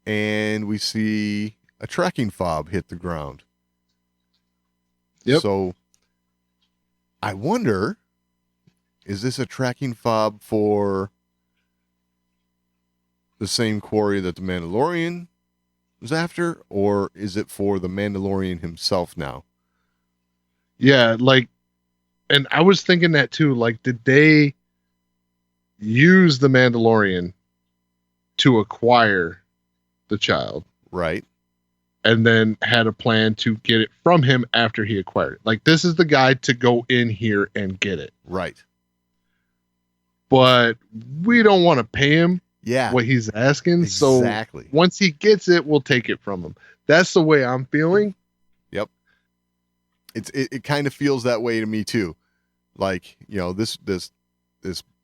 and we see a tracking fob hit the ground. Yep. So I wonder, is this a tracking fob for the same quarry that the Mandalorian was after, or is it for the Mandalorian himself now? Yeah, like, and I was thinking that too. Like, did they use the Mandalorian to acquire the child? Right. And then had a plan to get it from him after he acquired it. Like, this is the guy to go in here and get it. Right. But we don't want to pay him Yeah. what he's asking. Exactly. So once he gets it, we'll take it from him. That's the way I'm feeling. Yep. It kind of feels that way to me too. Like, this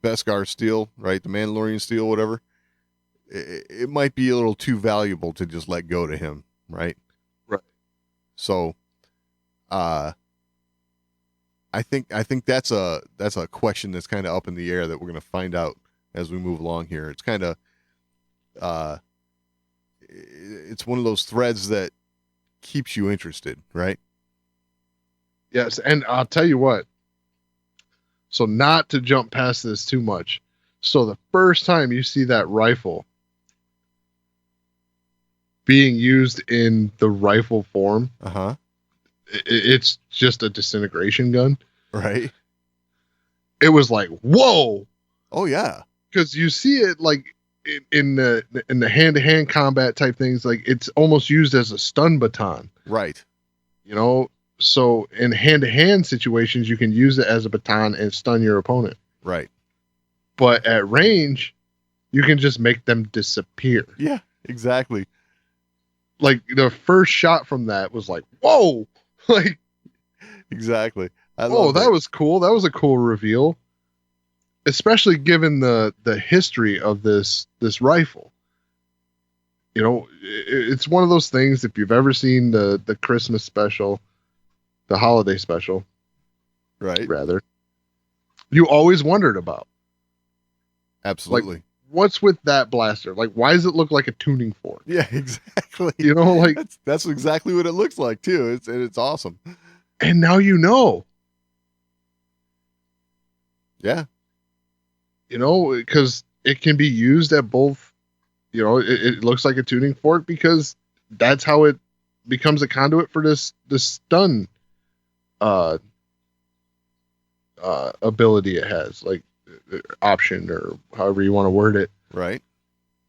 Beskar steel, right? The Mandalorian steel, whatever. It might be a little too valuable to just let go to him, right? Right. So, I think that's a question that's kind of up in the air that we're going to find out as we move along here. It's kind of, it's one of those threads that keeps you interested, right? Yes, and I'll tell you what. So not to jump past this too much. So the first time you see that rifle being used in the rifle form, it's just a disintegration gun. Right. It was like, whoa. Oh yeah. Because you see it like in the hand-to-hand combat type things, like it's almost used as a stun baton. Right. So in hand-to-hand situations, you can use it as a baton and stun your opponent. Right. But at range, you can just make them disappear. Yeah, exactly. Like the first shot from that was like, whoa! Like, exactly. That was cool. That was a cool reveal, especially given the history of this rifle. It's one of those things. If you've ever seen the Christmas special, the holiday special, right? Rather, you always wondered about. Absolutely. Like, what's with that blaster? Like, why does it look like a tuning fork? Yeah, exactly. Like that's exactly what it looks like too. It's awesome. And now you know. Yeah. Because it can be used at both. It looks like a tuning fork because that's how it becomes a conduit for this stun ability it has, like option or however you want to word it. Right.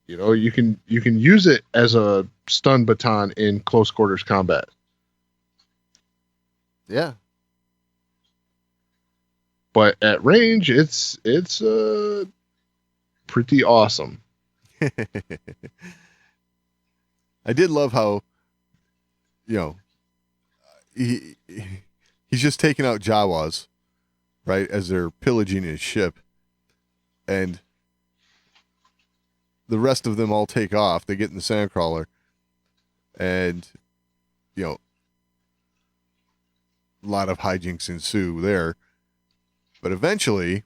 You can use it as a stun baton in close quarters combat. Yeah. But at range, it's pretty awesome. I did love how, he's just taking out Jawas, right, as they're pillaging his ship, and the rest of them all take off. They get in the sandcrawler, and a lot of hijinks ensue there. But eventually,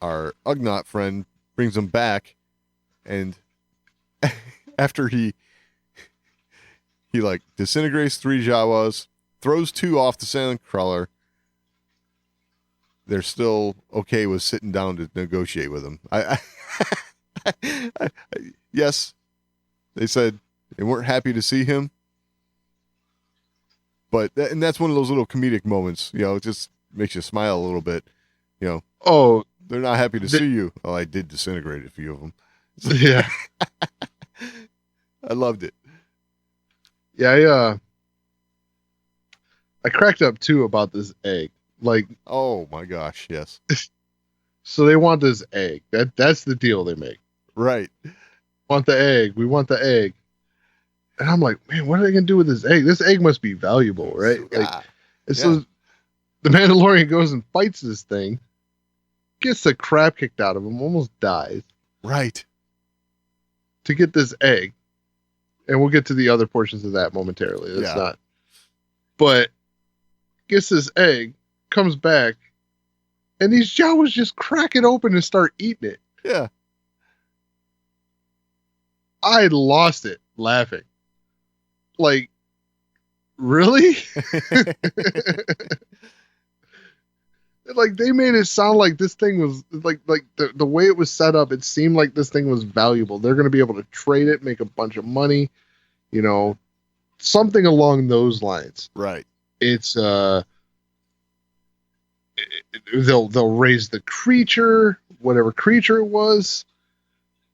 our Ugnaught friend brings him back, and after he like disintegrates 3 Jawas, throws 2 off the sandcrawler, they're still okay with sitting down to negotiate with him. I Yes, they said they weren't happy to see him, but and that's one of those little comedic moments. It just makes you smile a little bit. Oh, They're not happy to see you. Oh, I did disintegrate a few of them. yeah. I loved it. Yeah, I cracked up too about this egg. Like, Oh my gosh, yes. so they want this egg. That's the deal they make. Right. Want the egg. We want the egg. And I'm like, man, what are they gonna do with this egg? This egg must be valuable, right? Yeah. And so the Mandalorian goes and fights this thing, gets the crap kicked out of him, almost dies Right. to get this egg. And we'll get to the other portions of that momentarily. That's Yeah. not. But gets this egg, comes back, and these Jawas just crack it open and start eating it. Yeah. I lost it laughing. Like, really? Like, they made it sound like this thing was like the way it was set up, it seemed like this thing was valuable. They're going to be able to trade it, make a bunch of money, something along those lines. Right. It's they'll raise the creature, whatever creature it was.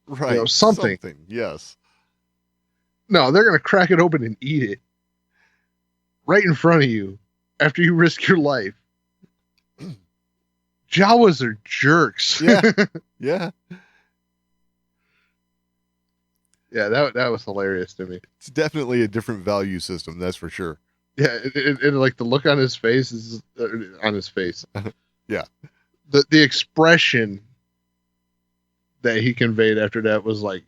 Right. Something. Yes. No, they're going to crack it open and eat it right in front of you after you risk your life. Jawas are jerks. Yeah. Yeah. Yeah, that was hilarious to me. It's definitely a different value system, that's for sure. Yeah, and like the look on his face is on his face. Yeah. The expression that he conveyed after that was like,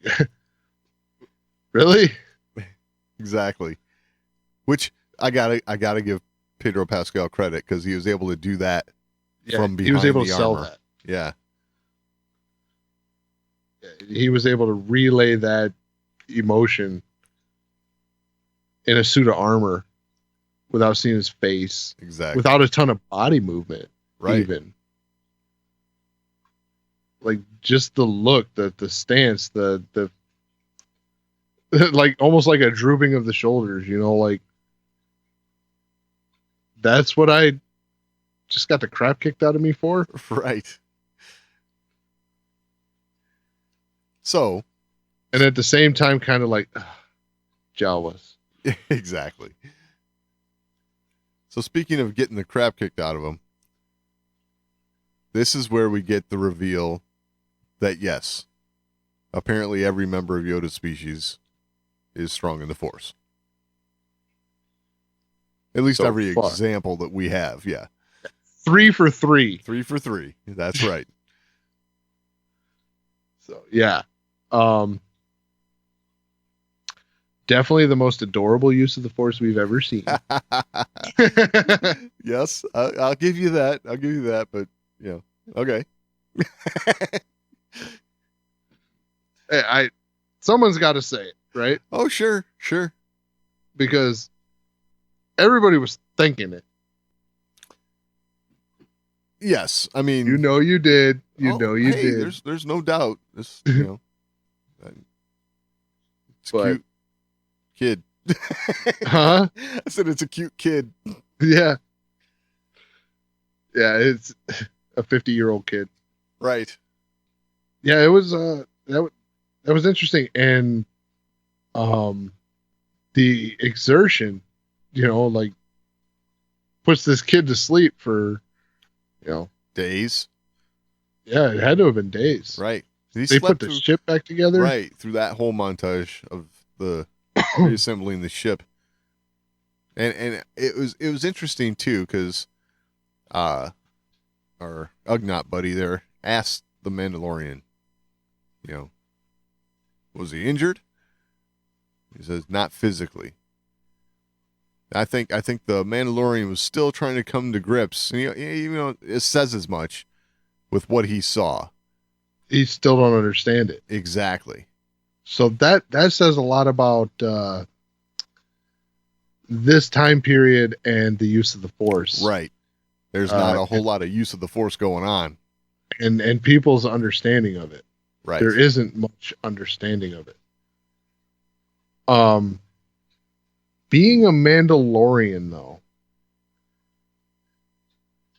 really? Exactly. Which I gotta give Pedro Pascal credit because he was able to do that from behind he was able to the sell armor. that. Yeah. He was able to relay that emotion in a suit of armor without seeing his face, Exactly. without a ton of body movement, Right. even. Like just the look, the stance, the like almost like a drooping of the shoulders, like that's what I just got the crap kicked out of me for. Right. So, And at the same time, kind of like Jawas. exactly. So speaking of getting the crap kicked out of him, this is where we get the reveal that yes, apparently every member of Yoda's species is strong in the Force. At least So every far. example that we have, yeah. 3 for 3. 3 for 3. That's right. So yeah. Definitely the most adorable use of the Force we've ever seen. Yes, I'll give you that. I'll give you that, but okay. Someone's got to say it, right? Oh, sure. Because everybody was thinking it. Yes, I mean, You did. You hey, did. There's no doubt. This, it's But- cute kid. Huh? I said it's a cute kid. Yeah. Yeah, it's a 50-year-old kid. Right. Yeah, it was that was interesting, and the exertion, like puts this kid to sleep for, Days. yeah, it had to have been days. Right. He They slept put the through, ship back together. right through that whole montage of the reassembling the ship, and it was interesting too because our Ugnaught buddy there asked the Mandalorian, was he injured? He says not physically. I think the Mandalorian was still trying to come to grips, and it says as much with what he saw. He still don't understand it. Exactly. So that says a lot about this time period and the use of the Force, Right. There's not a whole lot of use of the Force going on. and people's understanding of it. Right. There isn't much understanding of it. Being a Mandalorian, though,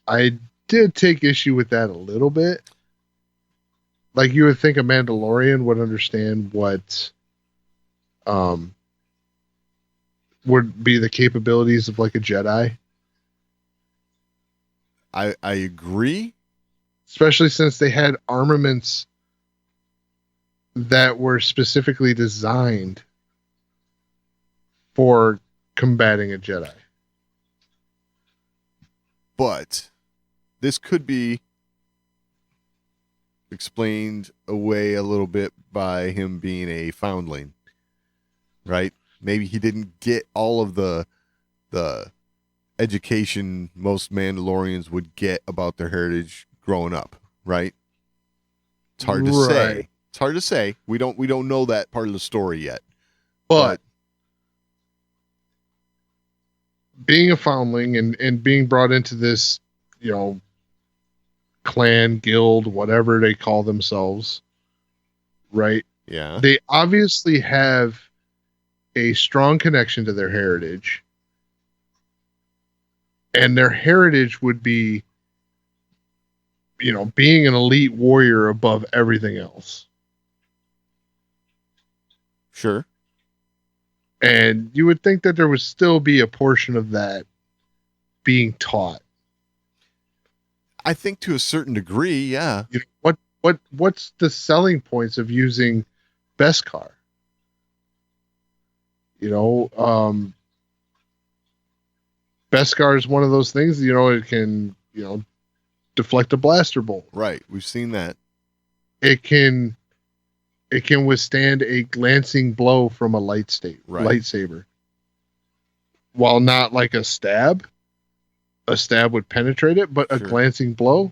I did take issue with that a little bit. Like, you would think a Mandalorian would understand what would be the capabilities of like a Jedi. I agree. Especially since they had armaments that were specifically designed for combating a Jedi. But this could be explained away a little bit by him being a foundling, right? Maybe he didn't get all of the education most Mandalorians would get about their heritage growing up, right? It's hard to say. It's hard to say. We don't know that part of the story yet. But being a foundling and being brought into this, clan, guild, whatever they call themselves, right? Yeah. They obviously have a strong connection to their heritage. And their heritage would be, being an elite warrior above everything else. Sure. And you would think that there would still be a portion of that being taught. I think to a certain degree, yeah. What's the selling points of using Beskar? Beskar is one of those things, it can, deflect a blaster bolt. Right. We've seen that. It can withstand a glancing blow from a lightsaber. While not like a stab would penetrate it, but a glancing blow,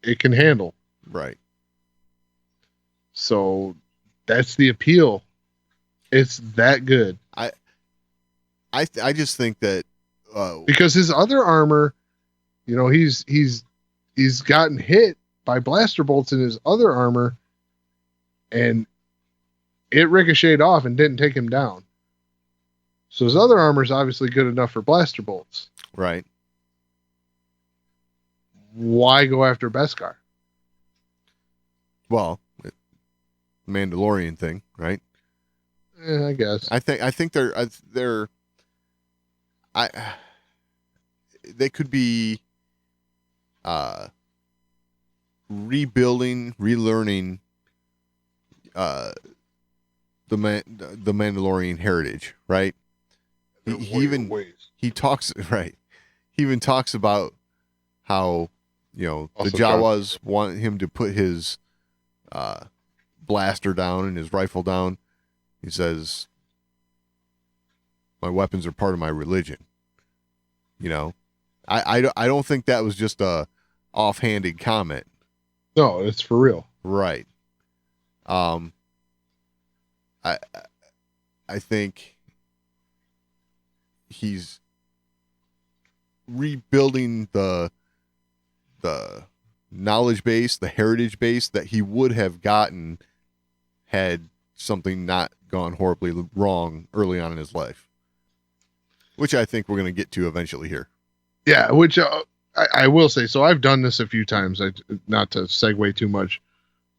it can handle. Right. So that's the appeal. It's that good. I just think that because his other armor, he's gotten hit by blaster bolts in his other armor, and it ricocheted off and didn't take him down. So his other armor is obviously good enough for blaster bolts. Right. Why go after Beskar? Well, Mandalorian thing, right? I guess. I think they could be rebuilding, relearning the Mandalorian heritage, right? He talks right. He even talks about how the Jawas want him to put his blaster down and his rifle down. He says, "My weapons are part of my religion." I don't think that was just a offhanded comment. No, it's for real. Right. I think he's rebuilding the knowledge base, the heritage base that he would have gotten had something not gone horribly wrong early on in his life, which I think we're going to get to eventually here. Yeah, which I will say. So I've done this a few times. Not to segue too much,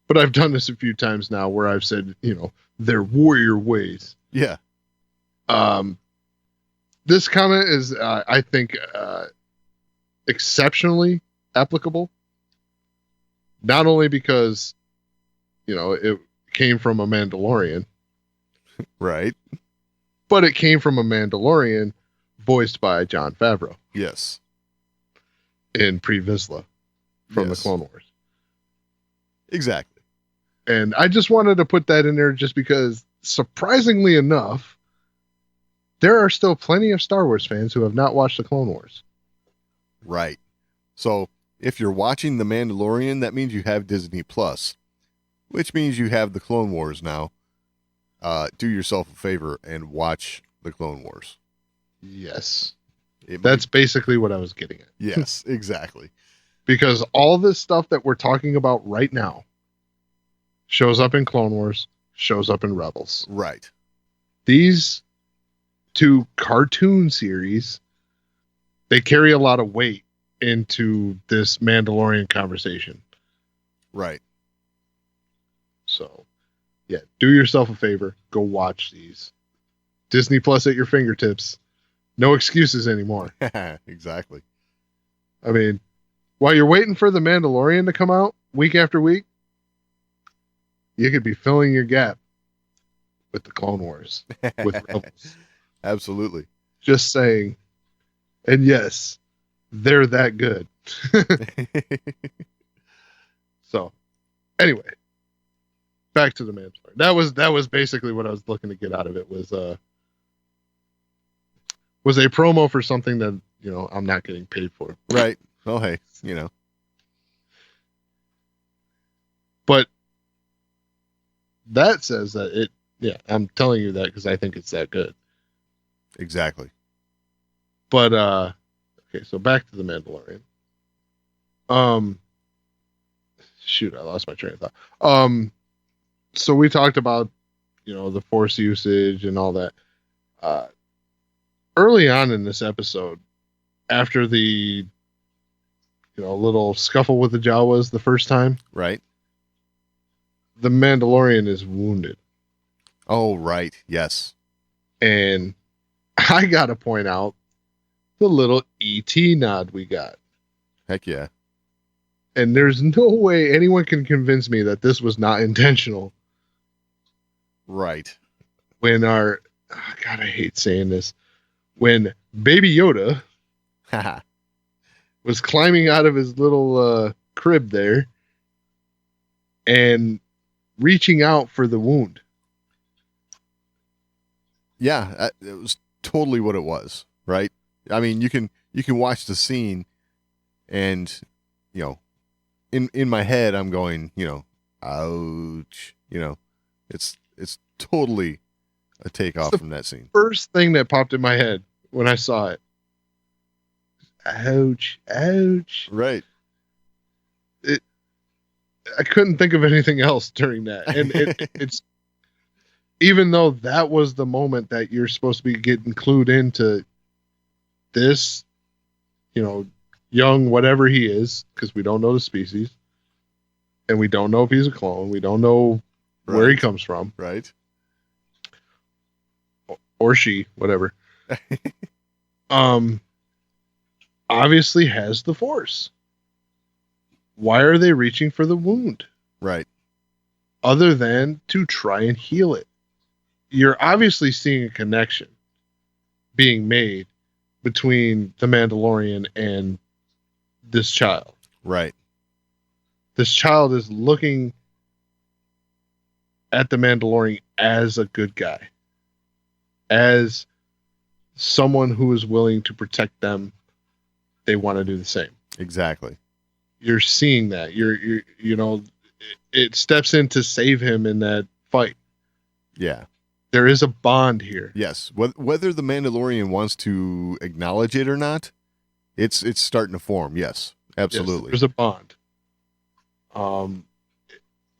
but I've done this a few times now where I've said, their warrior ways. Yeah. This comment is, I think, exceptionally applicable. Not only because, it came from a Mandalorian. Right. But it came from a Mandalorian voiced by Jon Favreau. Yes. In Pre Vizsla from the Clone Wars. Exactly. And I just wanted to put that in there just because, surprisingly enough, there are still plenty of Star Wars fans who have not watched the Clone Wars. Right. So if you're watching The Mandalorian, that means you have Disney Plus, which means you have the Clone Wars now. Do yourself a favor and watch the Clone Wars. Yes. That's basically what I was getting at. Yes, exactly. Because all this stuff that we're talking about right now shows up in Clone Wars, shows up in Rebels. Right. These two cartoon series, they carry a lot of weight into this Mandalorian conversation. Right. So, yeah, do yourself a favor. Go watch these. Disney Plus at your fingertips. No excuses anymore. Exactly. I mean, while you're waiting for The Mandalorian to come out week after week, you could be filling your gap with the Clone Wars, with Rebels. Absolutely. Just saying. And yes, they're that good. So, anyway, back to the Mandalorian. That was basically what I was looking to get out of it. Was a promo for something that, you know, I'm not getting paid for. Right. Oh, hey, you know. But that says that it. Yeah, I'm telling you that because I think it's that good. Exactly. But okay, so back to the Mandalorian. Shoot, I lost my train of thought. So we talked about, you know, the Force usage and all that. Early on in this episode, after the, you know, little scuffle with the Jawas the first time, Right. the Mandalorian is wounded. Oh, right. Yes. And I gotta point out the little ET nod we got. Heck yeah. And there's no way anyone can convince me that this was not intentional. Right. When God, I hate saying this. When Baby Yoda Haha. was climbing out of his little crib there and reaching out for the wound. Yeah, it was totally what it was, right? I mean, you can watch the scene and, you know, in my head I'm going, you know, ouch, you know. It's totally a takeoff from that scene. First thing that popped in my head when I saw it. Ouch, ouch. Right. I couldn't think of anything else during that. And it's, even though that was the moment that you're supposed to be getting clued into this, you know, young, whatever he is, because we don't know the species, and we don't know if he's a clone. We don't know where he comes from. Right. Or she, whatever. Obviously has the Force. Why are they reaching for the wound? Right. Other than to try and heal it. You're obviously seeing a connection being made between the Mandalorian and this child. Right. This child is looking at the Mandalorian as a good guy, as someone who is willing to protect them. They want to do the same. Exactly. You're seeing that. You're you know, it steps in to save him in that fight. Yeah. There is a bond here. Yes. Whether the Mandalorian wants to acknowledge it or not, it's starting to form. Yes. Absolutely. Yes, there's a bond.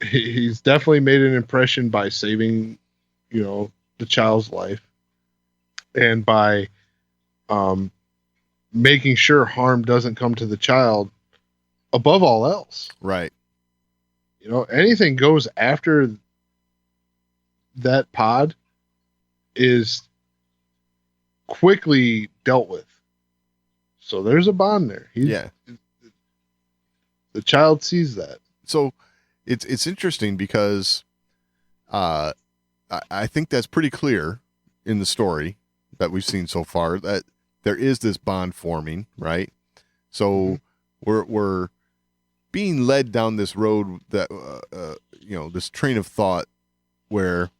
He's definitely made an impression by saving, you know, the child's life, and by making sure harm doesn't come to the child above all else. Right. You know, anything goes after that pod is quickly dealt with. So there's a bond there. Yeah. The child sees that. So it's interesting because I think that's pretty clear in the story that we've seen so far, that there is this bond forming, right? So we're being led down this road that you know, this train of thought where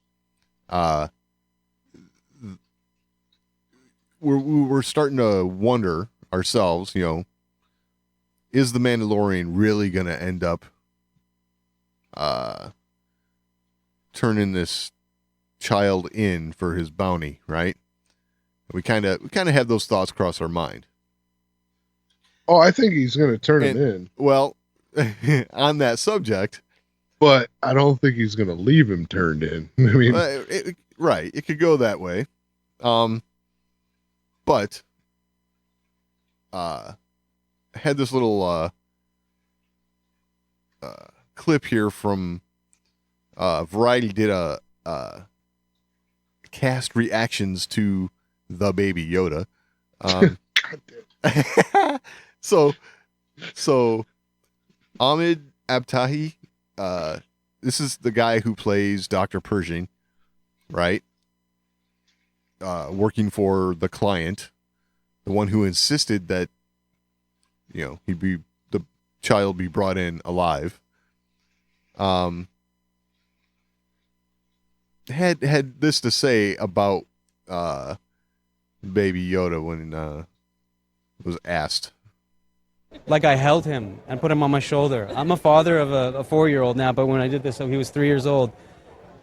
we're starting to wonder ourselves, you know, is the Mandalorian really going to end up turning this child in for his bounty, right? We kind of have those thoughts cross our mind. Oh, I think he's going to turn him in. Well, on that subject, But I don't think he's going to leave him turned in. I mean, Right. It could go that way. But I had this little clip here from Variety did a cast reactions to the Baby Yoda. So Ahmed Abtahi, this is the guy who plays Dr. Pershing, right? Working for the client, the one who insisted that, the child be brought in alive. Had this to say about Baby Yoda when was asked. Like I held him and put him on my shoulder. I'm a father of a 4-year-old now, but when I did this, he was 3 years old.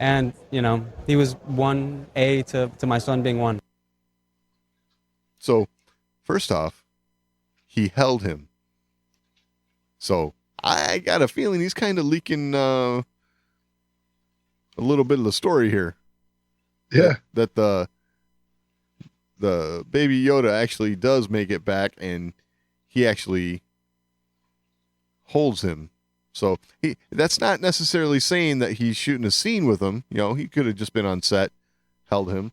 And, he was 1A to my son being 1. So, first off, he held him. So, I got a feeling he's kind of leaking a little bit of the story here. yeah. That the Baby Yoda actually does make it back, and he actually holds him. So that's not necessarily saying that he's shooting a scene with him. He could have just been on set, held him.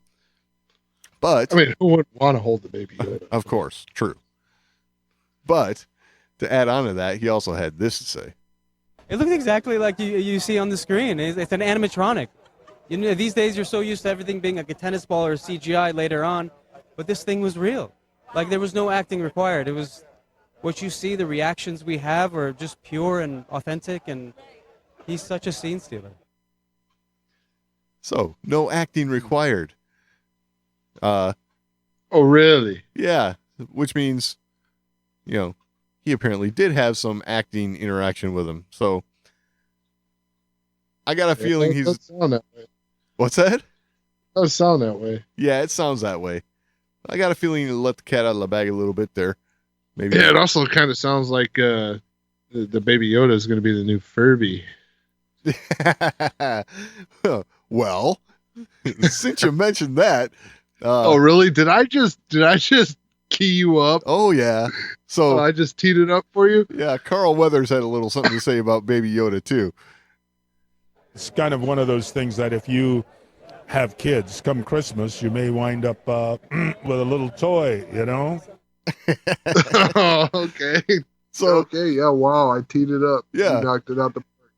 But I mean, who wouldn't want to hold the Baby Yoda? of course, true. But to add on to that, he also had this to say. It looks exactly like you see on the screen. It's an animatronic. These days you're so used to everything being like a tennis ball or CGI later on, but this thing was real. Like there was no acting required. It was what you see, the reactions we have are just pure and authentic, and he's such a scene stealer. So, no acting required. Oh, really? Yeah, which means, he apparently did have some acting interaction with him. So, I got a feeling he's... Does sound that way. What's that? Does sound that way. Yeah, it sounds that way. I got a feeling he let the cat out of the bag a little bit there. Maybe. Yeah, it also kind of sounds like the Baby Yoda is going to be the new Furby. Well, since you mentioned that. Oh, really? Did I just key you up? Oh, yeah. So I just teed it up for you? Yeah, Carl Weathers had a little something to say about Baby Yoda, too. It's kind of one of those things that if you have kids, come Christmas, you may wind up with a little toy, Oh, okay. So okay, yeah, wow, I teed it up. Yeah. You knocked it out the park.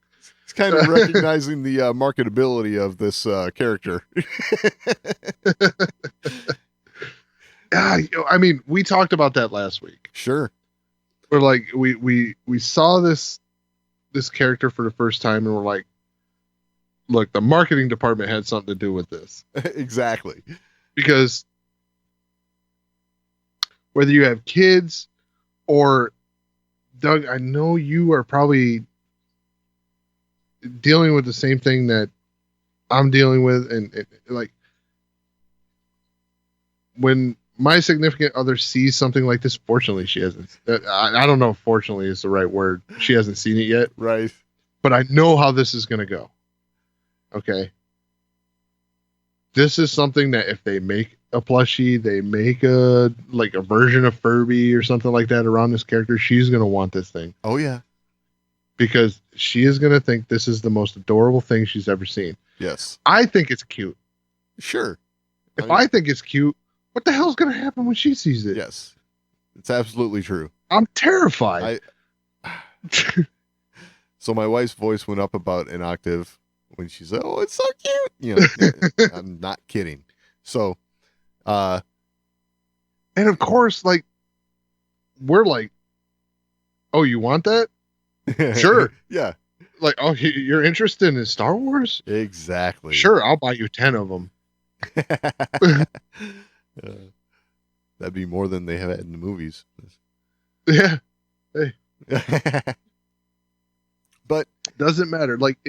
It's kind of recognizing the marketability of this character. Yeah, I mean, we talked about that last week. Sure. We're like, we saw this character for the first time, and we're like, look, the marketing department had something to do with this. Exactly. Because whether you have kids or Doug, I know you are probably dealing with the same thing that I'm dealing with. And like when my significant other sees something like this, fortunately she hasn't, I don't know if fortunately is the right word. She hasn't seen it yet. Right. But I know how this is going to go. Okay. This is something that if they make a plushie, they make a version of Furby or something like that around this character, she's going to want this thing. Oh, yeah. Because she is going to think this is the most adorable thing she's ever seen. Yes. I think it's cute. Sure. If I think it's cute, what the hell's going to happen when she sees it? Yes. It's absolutely true. I'm terrified. So my wife's voice went up about an octave when she said, "Oh, it's so cute." I'm not kidding. So, and of course, like, we're like, "Oh, you want that? Sure." Yeah. Like, oh, you're interested in Star Wars? Exactly. Sure, I'll buy you 10 of them. That'd be more than they have had in the movies. Yeah. Hey. But doesn't matter. Like,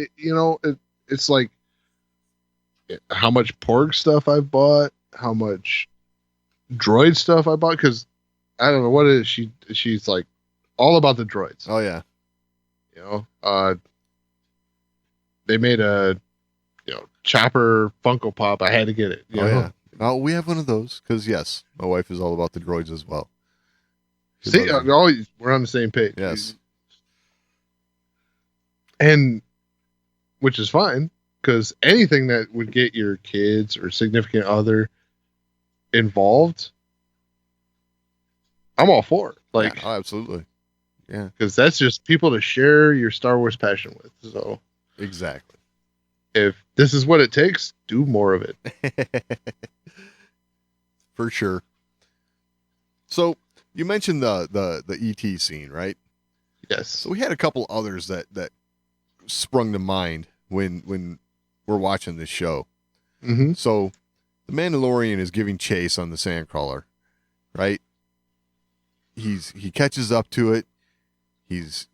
it's like how much Porg stuff I've bought, how much droid stuff I bought, because I don't know what it is. She's like all about the droids. Oh yeah. they made a Chopper Funko Pop. I had to get it. Yeah. Oh, we have one of those because yes, my wife is all about the droids as well. See, we're on the same page. Yes. And which is fine because anything that would get your kids or significant other involved, I'm all for it. Like, oh, absolutely. Yeah. Because that's just people to share your Star Wars passion with. So exactly. If this is what it takes, do more of it. For sure. So you mentioned the ET scene, right? Yes. So we had a couple others that sprung to mind when we're watching this show. Mm-hmm. So the Mandalorian is giving chase on the Sandcrawler, right? He catches up to it. He's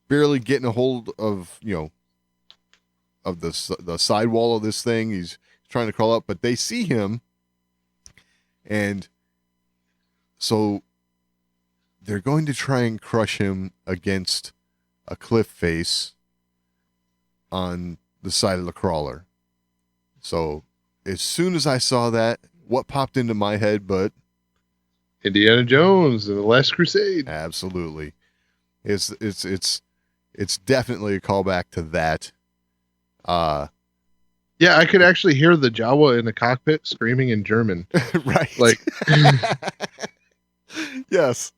barely getting a hold of of the sidewall of this thing. He's trying to crawl up, but they see him, and so they're going to try and crush him against a cliff face on the side of the crawler. So as soon as I saw that, what popped into my head but Indiana Jones and the Last Crusade. Absolutely. It's definitely a callback to that. Yeah, I could actually hear the Jawa in the cockpit screaming in German. Right. Like Yes.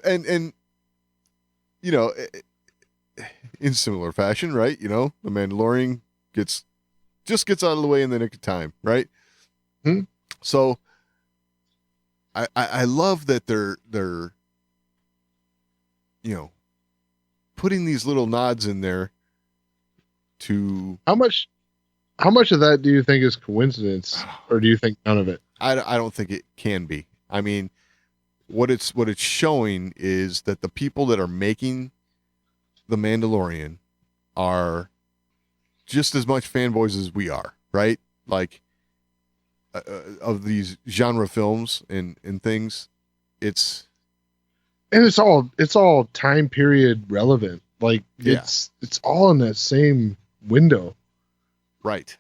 And in similar fashion, right? The Mandalorian gets out of the way in the nick of time, right? So I love that they're putting these little nods in there to how much of that do you think is coincidence, or do you think none of it? I don't think it can be. I mean, what it's showing is that the people that are making the Mandalorian are just as much fanboys as we are, right? Like of these genre films and things, it's all time period relevant. Like it's all in that same window, right?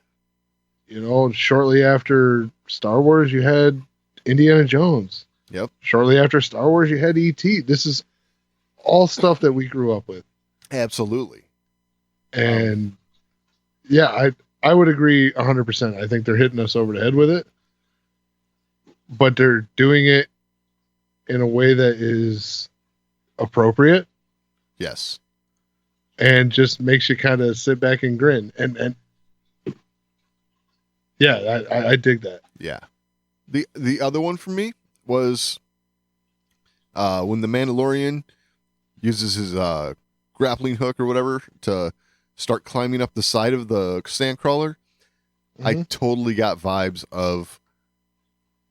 Shortly after Star Wars, you had Indiana Jones. Yep. Shortly after Star Wars, you had E.T. This is all stuff that we grew up with. Absolutely. And I would agree 100%. I think they're hitting us over the head with it, but they're doing it in a way that is appropriate. Yes. And just makes you kind of sit back and grin. And yeah, I dig that. Yeah. The other one for me was when the Mandalorian uses his grappling hook or whatever to start climbing up the side of the Sandcrawler. Mm-hmm. I totally got vibes of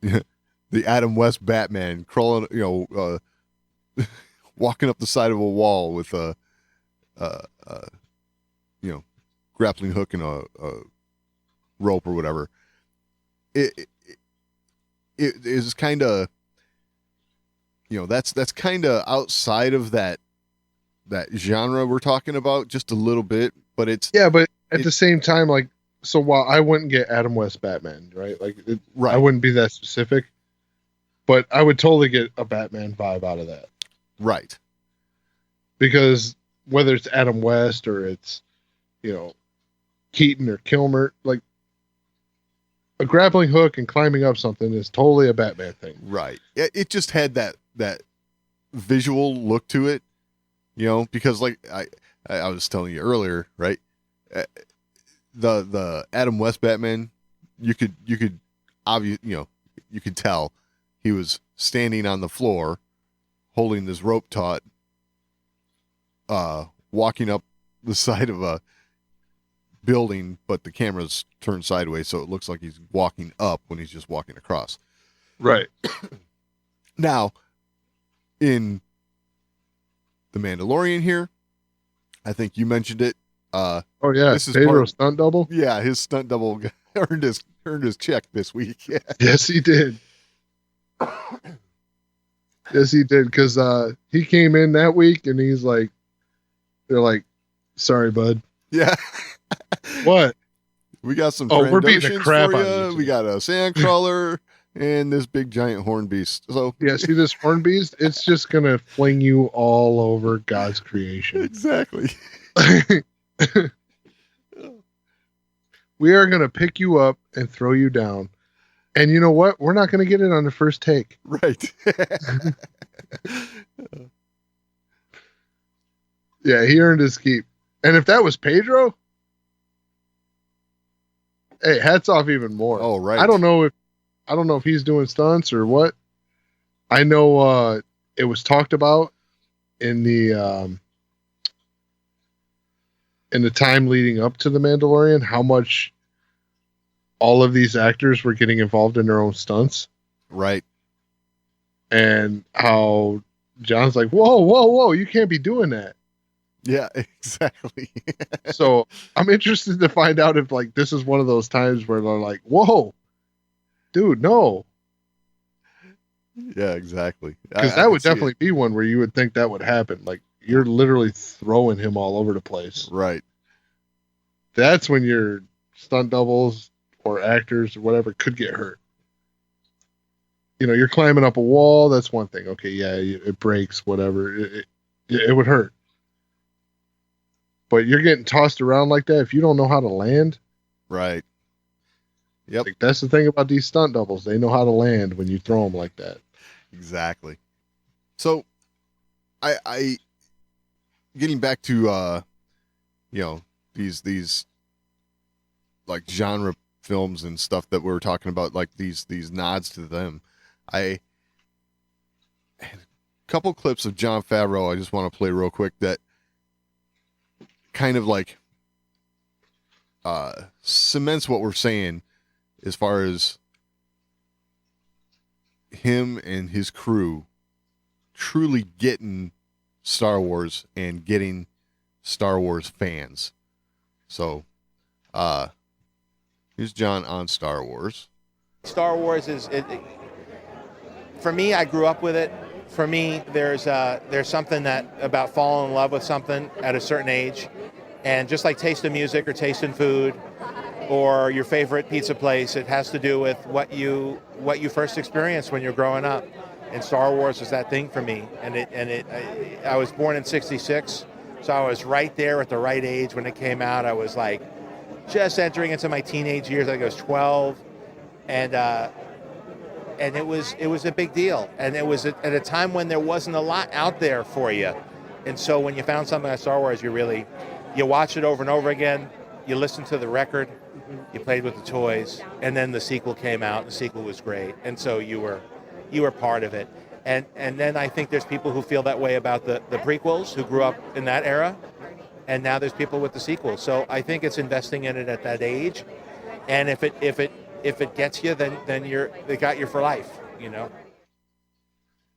the Adam West Batman crawling, walking up the side of a wall with a grappling hook and a rope or whatever. It is kind of, that's kind of outside of that genre we're talking about just a little bit, but it's but at the same time, like, so while I wouldn't get Adam West Batman, right? Like, right. I wouldn't be that specific, but I would totally get a Batman vibe out of that. Right. Because whether it's Adam West or it's, Keaton or Kilmer, like, a grappling hook and climbing up something is totally a Batman thing. Right. It just had that visual look to it, because like I was telling you earlier, right? The Adam West Batman, you could you could tell he was standing on the floor holding this rope taut, walking up the side of a building, but the camera's turned sideways, so it looks like he's walking up when he's just walking across. Right. Now, in The Mandalorian here, I think you mentioned it. This is Pedro's stunt double. Yeah, his stunt double earned his check this week. Yeah. Yes, he did. Yes, he did, because he came in that week and he's like, They're like, sorry, bud. Yeah. What? We got some Oh, we're beating the Trandoshans crap for out of ya. you We got a sandcrawler and this big giant horn beast. So Yeah, see this horn beast? It's just gonna fling you all over God's creation. exactly. We are gonna pick you up and throw you down. And you know what? We're not gonna get it on the first take. Right. Yeah, he earned his keep. And if that was Pedro, hey, hats off even more. Oh, right. I don't know if he's doing stunts or what. I know it was talked about in the time leading up to the Mandalorian how much all of these actors were getting involved in their own stunts. Right. And how John's like, whoa, you can't be doing that. Yeah, exactly. So I'm interested to find out if like this is one of those times where they're like, whoa, dude, no. Yeah, exactly. Because that would definitely be one where you would think that would happen. Like you're literally throwing him all over the place. Right. That's when your stunt doubles or actors or whatever could get hurt. You know, you're climbing up a wall. That's one thing. Okay, yeah, it breaks, whatever. It would hurt. But you're getting tossed around like that. If you don't know how to land, Right. Yep. like that's the thing about these stunt doubles. They know how to land when you throw them like that. Exactly. So, I getting back to these like genre films and stuff that we were talking about, like these nods to them. I had a couple clips of Jon Favreau I just want to play real quick that kind of like cements what we're saying as far as him and his crew truly getting Star Wars and getting Star Wars fans. So here's John on Star Wars. Star Wars is for me. I grew up with it. For me, there's something that about falling in love with something at a certain age, and just like taste of music or taste in food, or your favorite pizza place, it has to do with what you first experienced when you're growing up. And Star Wars was that thing for me. I was born in '66, so I was right there at the right age when it came out. I was like just entering into my teenage years. I think I was 12, and it was a big deal. And it was at a time when there wasn't a lot out there for you. And so when you found something like Star Wars, you watch it over and over again. You listen to the record. You played with the toys, and then the sequel came out. The sequel was great, and so you were part of it. And then I think there's people who feel that way about the prequels, who grew up in that era, and now there's people with the sequels. So I think it's investing in it at that age, and if it gets you, then they got you for life. You know,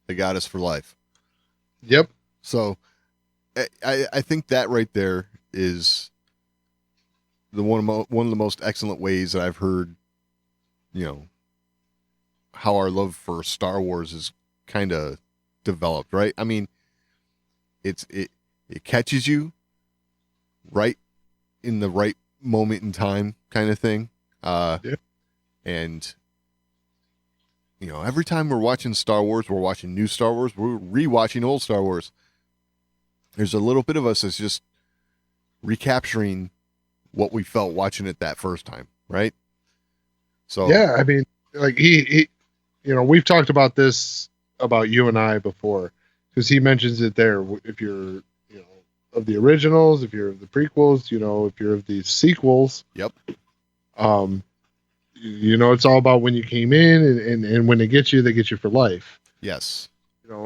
They got us for life. Yep. So I think that right there is the one of the most excellent ways that I've heard, how our love for Star Wars is kind of developed, right? I mean, it catches you right in the right moment in time kind of thing. Yeah. And every time we're watching Star Wars, we're watching new Star Wars, we're rewatching old Star Wars. There's a little bit of us that's just recapturing what we felt watching it that first time, right? So Yeah, I mean, like he we've talked about this about you and I before, because he mentions it there. If you're, of the originals, if you're of the prequels, if you're of the sequels. Yep. It's all about when you came in, and when they get you for life. Yes.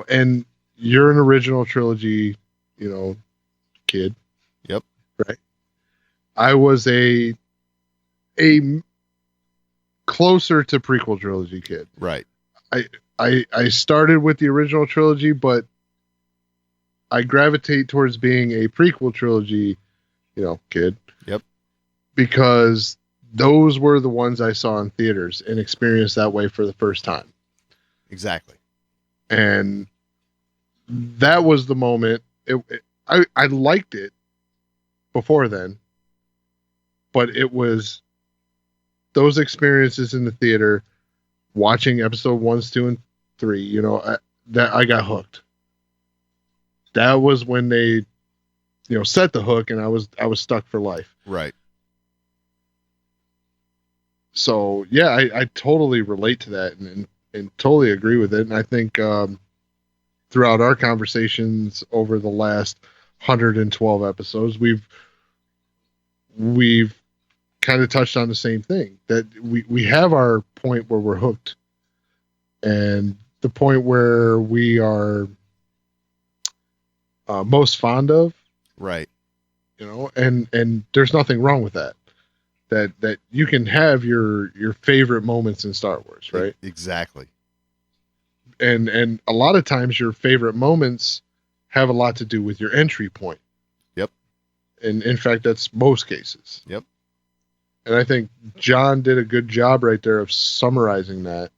And you're an original trilogy, kid. Yep. Right. I was a closer to prequel trilogy kid. Right. I started with the original trilogy, but I gravitate towards being a prequel trilogy, kid. Yep. Because those were the ones I saw in theaters and experienced that way for the first time. Exactly. And that was the moment. I liked it before then, but it was those experiences in the theater, watching episode 1, 2, and 3. You know, that I got hooked. That was when they, set the hook, and I was stuck for life. Right. So yeah, I totally relate to that and totally agree with it. And I think throughout our conversations over the last 112 episodes, we've kind of touched on the same thing, that we have our point where we're hooked, and the point where we are most fond of. Right. And there's nothing wrong with that. That you can have your favorite moments in Star Wars, right? Exactly. And a lot of times your favorite moments have a lot to do with your entry point. Yep. And in fact, that's most cases. Yep. And I think John did a good job right there of summarizing that.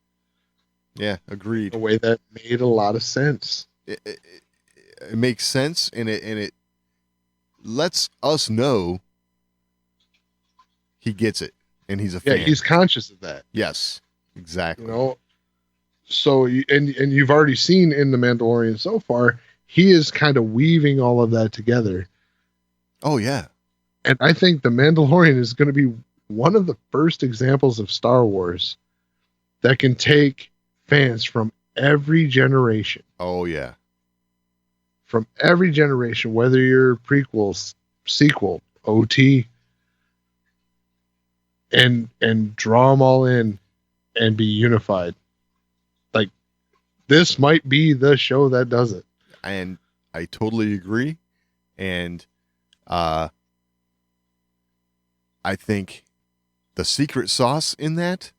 Yeah, agreed. In a way that made a lot of sense. It makes sense, and it lets us know he gets it, and he's a fan. Yeah, he's conscious of that. Yes, exactly. So and you've already seen in The Mandalorian so far, he is kind of weaving all of that together. Oh yeah. And I think The Mandalorian is going to be one of the first examples of Star Wars that can take fans from every generation. Oh yeah. From every generation, whether you're prequels, sequel, OT, and draw them all in and be unified. Like, this might be the show that does it. And I totally agree. And I think the secret sauce in that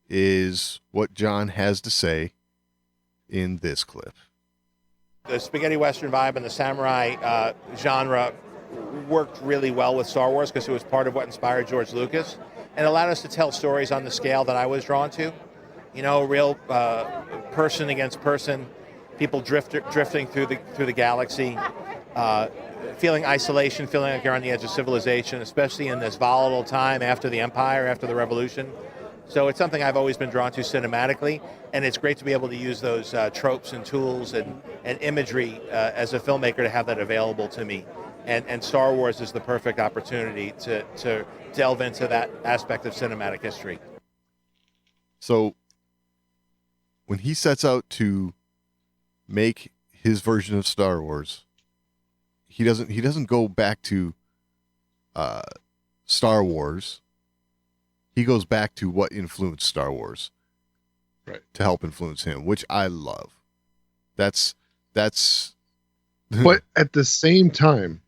is what John has to say in this clip. The spaghetti western vibe and the samurai genre worked really well with Star Wars because it was part of what inspired George Lucas and allowed us to tell stories on the scale that I was drawn to. Real person against person, people drifting through the galaxy, feeling isolation, feeling like you're on the edge of civilization, especially in this volatile time after the Empire, after the Revolution. So it's something I've always been drawn to cinematically, and it's great to be able to use those tropes and tools and imagery as a filmmaker to have that available to me. And Star Wars is the perfect opportunity to delve into that aspect of cinematic history. So when he sets out to make his version of Star Wars, he doesn't go back to Star Wars. He goes back to what influenced Star Wars, right? To help influence him, which I love. That's. But at the same time,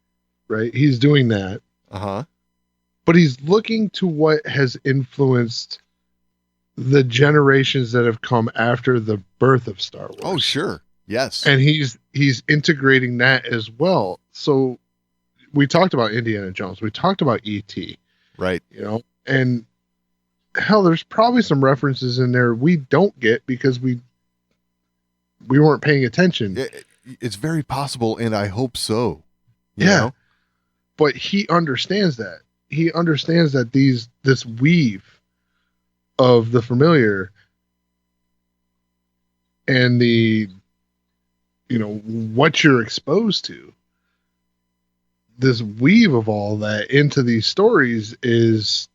right? He's doing that. But he's looking to what has influenced the generations that have come after the birth of Star Wars. Oh, sure. Yes. And he's integrating that as well. So we talked about Indiana Jones. We talked about E.T. Right. And hell, there's probably some references in there we don't get because we weren't paying attention. It's very possible, and I hope so. You Yeah. know? But he understands that. He understands that this weave of the familiar and the what you're exposed to, this weave of all that into these stories is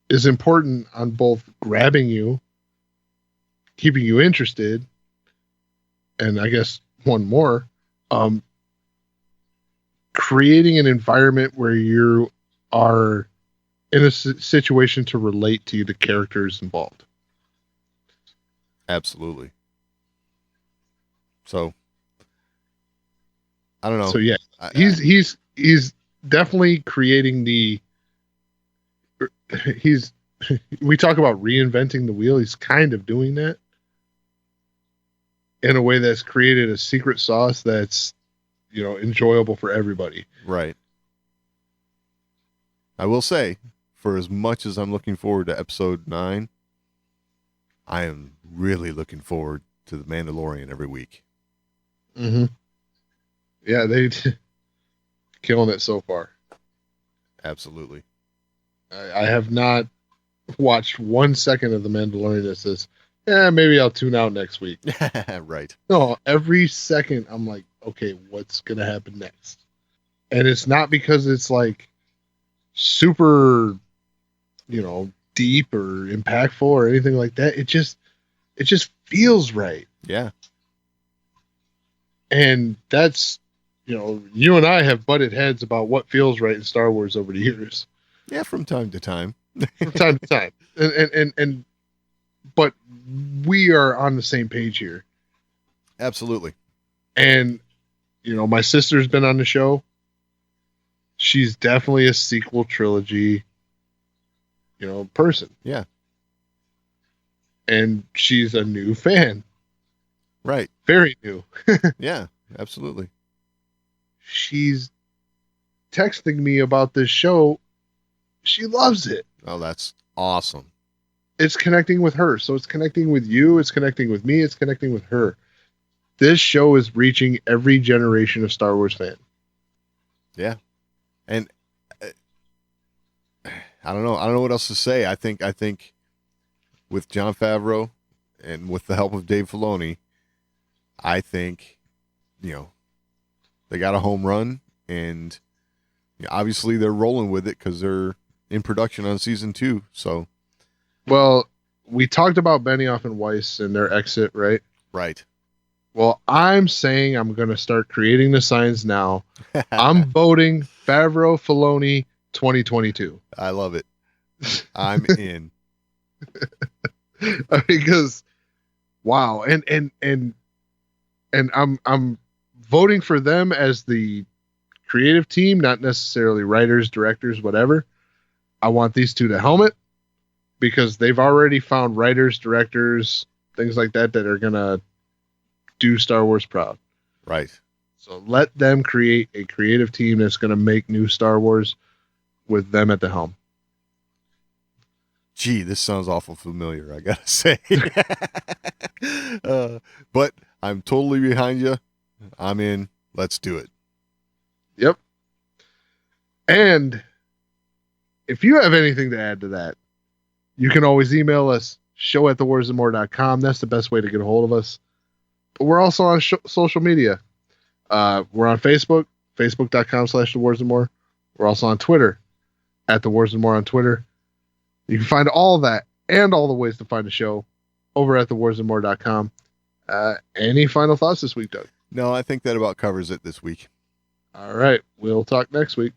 important on both grabbing you, keeping you interested, and I guess one more, creating an environment where you are in a situation to relate to the characters involved. Absolutely. So I don't know. So yeah, he's definitely creating we talk about reinventing the wheel. He's kind of doing that in a way that's created a secret sauce that's, enjoyable for everybody. Right. I will say, for as much as I'm looking forward to episode 9, I am really looking forward to The Mandalorian every week. Mm-hmm. Yeah, they killing it so far. Absolutely. I have not watched 1 second of The Mandalorian that says, yeah, maybe I'll tune out next week. Right. No, every second I'm like, okay, what's going to happen next? And it's not because it's like super, deep or impactful or anything like that. It just feels right. Yeah. And that's, you and I have butted heads about what feels right in Star Wars over the years. Yeah, from time to time. From time to time. But we are on the same page here. Absolutely. And, my sister's been on the show. She's definitely a sequel trilogy, person. Yeah. And she's a new fan. Right. Very new. Yeah, absolutely. She's texting me about this show. She loves it. Oh, that's awesome. It's connecting with her. So it's connecting with you. It's connecting with me. It's connecting with her. This show is reaching every generation of Star Wars fan. Yeah. And I don't know what else to say. I think with Jon Favreau and with the help of Dave Filoni, I think, they got a home run, and obviously they're rolling with it because they're in production on season 2. So, well, we talked about Benioff and Weiss and their exit, right? Right. Well, I'm saying I'm going to start creating the signs now. I'm voting Favreau Filoni 2022. I love it. I'm in. Because wow, and I'm voting for them as the creative team, not necessarily writers, directors, whatever. I want these two to helmet because they've already found writers, directors, things like that are gonna do Star Wars proud. Right. So let them create a creative team that's gonna make new Star Wars with them at the helm. Gee, this sounds awful familiar, I gotta say. But I'm totally behind you. I'm in. Let's do it. Yep. And if you have anything to add to that, you can always email us, show@thewarsandmore.com. That's the best way to get a hold of us. But we're also on social media. We're on Facebook, facebook.com/thewarsandmore. We're also on Twitter, @thewarsandmore on Twitter. You can find all that and all the ways to find the show over at thewarsandmore.com. Any final thoughts this week, Doug? No, I think that about covers it this week. All right. We'll talk next week.